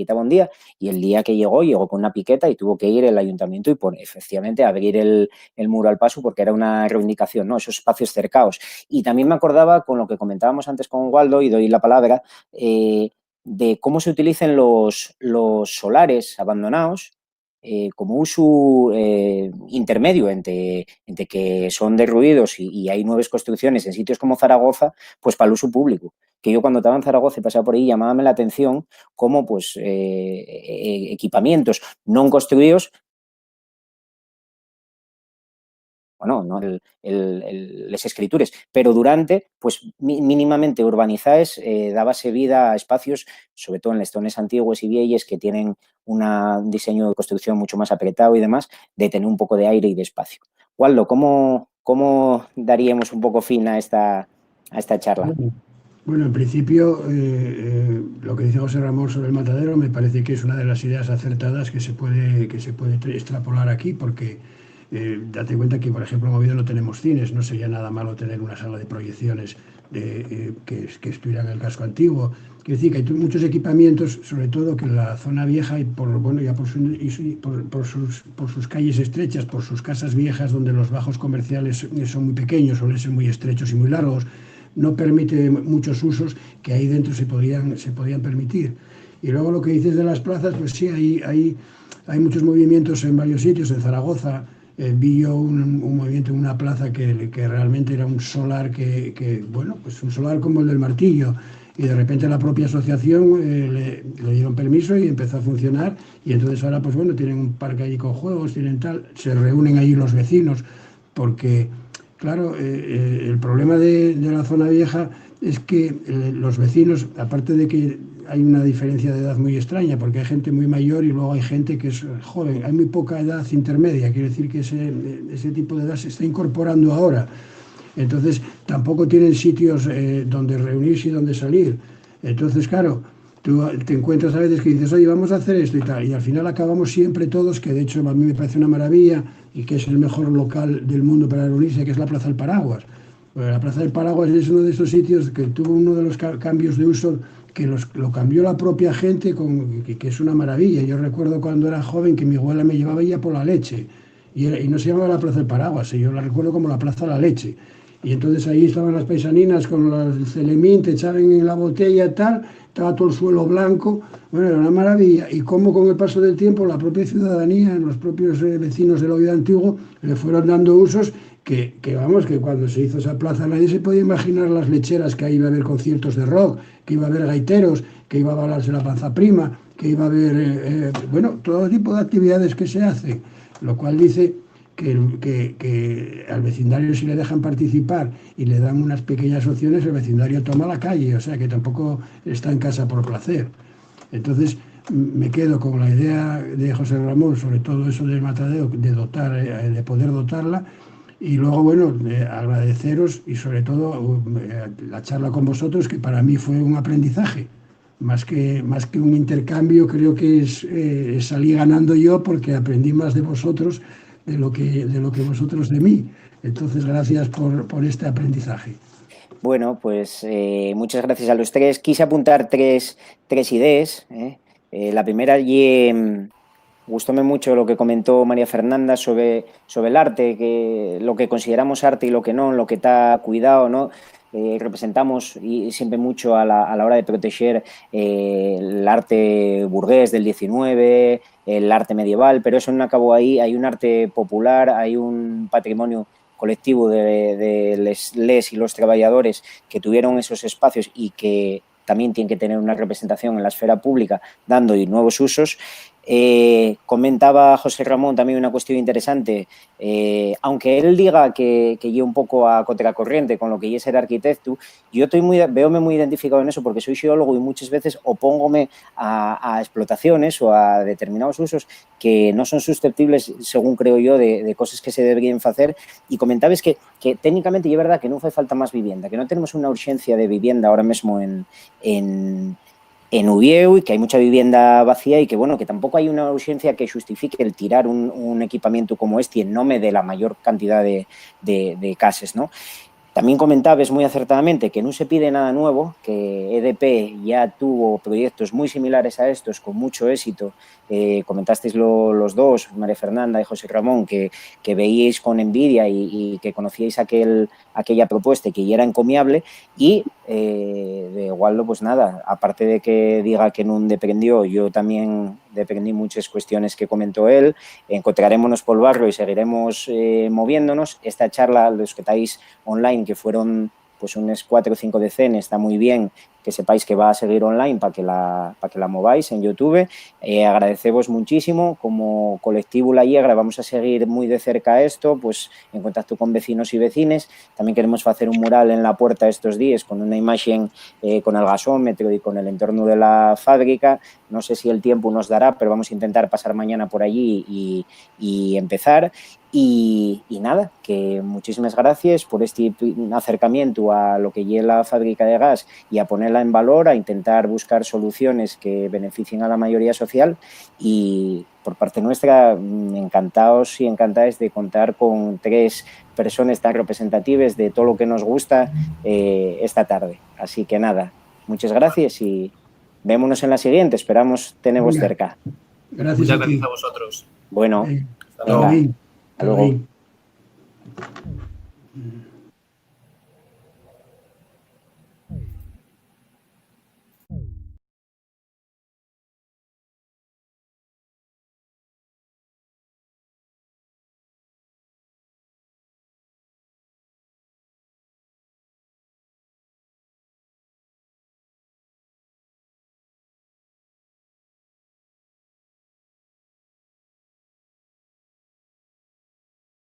y el día que llegó con una piqueta y tuvo que ir el ayuntamiento y efectivamente abrir el muro al paso porque era una reivindicación, ¿no? Esos espacios cercados. Y también me acordaba con lo que comentábamos antes con Waldo, y doy la palabra, de cómo se utilizan los solares abandonados como uso intermedio entre que son derruidos y hay nuevas construcciones en sitios como Zaragoza, pues para el uso público. Que yo cuando estaba en Zaragoza y pasaba por ahí, llamábame la atención cómo pues equipamientos no construidos, bueno, no las escrituras, pero durante, pues mínimamente urbanizadas, dábase vida a espacios, sobre todo en las zonas antiguas y viejas, que tienen un diseño de construcción mucho más apretado y demás, de tener un poco de aire y de espacio. Waldo, ¿cómo daríamos un poco fin a esta charla? Bueno, en principio, lo que dice José Ramón sobre el matadero me parece que es una de las ideas acertadas que se puede extrapolar aquí, porque date cuenta que, por ejemplo, en Oviedo no tenemos cines, no sería nada malo tener una sala de proyecciones que estuviera en el casco antiguo. Quiero decir que hay muchos equipamientos, sobre todo que en la zona vieja y ya por sus calles estrechas, por sus casas viejas, donde los bajos comerciales son muy pequeños, suelen ser muy estrechos y muy largos, no permite muchos usos que ahí dentro se podían permitir. Y luego lo que dices de las plazas, pues sí, hay muchos movimientos en varios sitios. En Zaragoza vi yo un movimiento en una plaza que realmente era un solar bueno, pues un solar como el del Martillo. Y de repente la propia asociación le dieron permiso y empezó a funcionar. Y entonces ahora, pues bueno, tienen un parque allí con juegos, tienen tal, se reúnen allí los vecinos, porque claro, el problema de la zona vieja es que los vecinos, aparte de que hay una diferencia de edad muy extraña, porque hay gente muy mayor y luego hay gente que es joven, hay muy poca edad intermedia, quiere decir que ese tipo de edad se está incorporando ahora. Entonces, tampoco tienen sitios donde reunirse y donde salir. Entonces, claro, tú te encuentras a veces que dices, oye, vamos a hacer esto y tal, y al final acabamos siempre todos, que de hecho a mí me parece una maravilla y que es el mejor local del mundo para reunirse, que es la Plaza del Paraguas. Bueno, la Plaza del Paraguas es uno de esos sitios que tuvo uno de los cambios de uso que lo cambió la propia gente, que es una maravilla. Yo recuerdo cuando era joven que mi abuela me llevaba ya por la leche, y no se llamaba la Plaza del Paraguas, yo la recuerdo como la Plaza de la Leche. Y entonces ahí estaban las paisaninas con el celemín, te echaban en la botella y tal, estaba todo el suelo blanco, bueno, era una maravilla. Y cómo con el paso del tiempo la propia ciudadanía, los propios vecinos del Oviedo antiguo, le fueron dando usos vamos, que cuando se hizo esa plaza nadie se podía imaginar las lecheras, que ahí iba a haber conciertos de rock, que iba a haber gaiteros, que iba a bailarse la panza prima, que iba a haber, bueno, todo tipo de actividades que se hacen, lo cual dice que al vecindario, si le dejan participar y le dan unas pequeñas opciones, el vecindario toma la calle, o sea que tampoco está en casa por placer. Entonces me quedo con la idea de José Ramón sobre todo eso del matadero, de poder dotarla, y luego, bueno, agradeceros y sobre todo la charla con vosotros, que para mí fue un aprendizaje. Más que un intercambio, creo que salí ganando yo porque aprendí más de vosotros de lo que vosotros de mí. Entonces, gracias por este aprendizaje. Bueno, pues muchas gracias a los tres. Quise apuntar tres ideas. La primera, gustóme mucho lo que comentó María Fernanda sobre el arte, que lo que consideramos arte y lo que no, lo que está cuidado, ¿no? representamos y siempre mucho a la hora de proteger el arte burgués del 19, el arte medieval, pero eso no acabó ahí. Hay un arte popular, hay un patrimonio colectivo de les y los trabajadores que tuvieron esos espacios y que también tienen que tener una representación en la esfera pública, dando nuevos usos. Comentaba José Ramón también una cuestión interesante. Aunque él diga que lleva un poco a contracorriente con lo que es ser arquitecto, yo veome muy identificado en eso porque soy geólogo y muchas veces opóngome a explotaciones o a determinados usos que no son susceptibles, según creo yo, de cosas que se deberían hacer. Y comentabas que técnicamente es verdad que no hace falta más vivienda, que no tenemos una urgencia de vivienda ahora mismo en Uvieu y que hay mucha vivienda vacía y que, bueno, que tampoco hay una urgencia que justifique el tirar un equipamiento como este en nombre de la mayor cantidad de casas, ¿no? También comentabas muy acertadamente que no se pide nada nuevo, que EDP ya tuvo proyectos muy similares a estos con mucho éxito. Comentasteis los dos, María Fernanda y José Ramón, que veíais con envidia y que conocíais aquella propuesta y que ya era encomiable. Y de Waldo, pues nada, aparte de que diga que no dependió, yo también dependí muchas cuestiones que comentó él. Encontrarémonos por el barrio y seguiremos moviéndonos. Esta charla, los que estáis online, que fueron pues unas 4 o 5 decenas, está muy bien que sepáis que va a seguir online para que la mováis en YouTube. Agradecemos muchísimo. Como colectivo La Yegra vamos a seguir muy de cerca esto, pues en contacto con vecinos y vecines. También queremos hacer un mural en la puerta estos días con una imagen con el gasómetro y con el entorno de la fábrica. No sé si el tiempo nos dará, pero vamos a intentar pasar mañana por allí y empezar. Y nada, que muchísimas gracias por este acercamiento a lo que es la fábrica de gas y a ponerla en valor, a intentar buscar soluciones que beneficien a la mayoría social. Y por parte nuestra, encantados y encantadas de contar con 3 personas tan representativas de todo lo que nos gusta esta tarde. Así que nada, muchas gracias y vémonos en la siguiente. Esperamos teneros cerca. Gracias. Muchas gracias a vosotros. Bueno, hasta luego. hasta luego.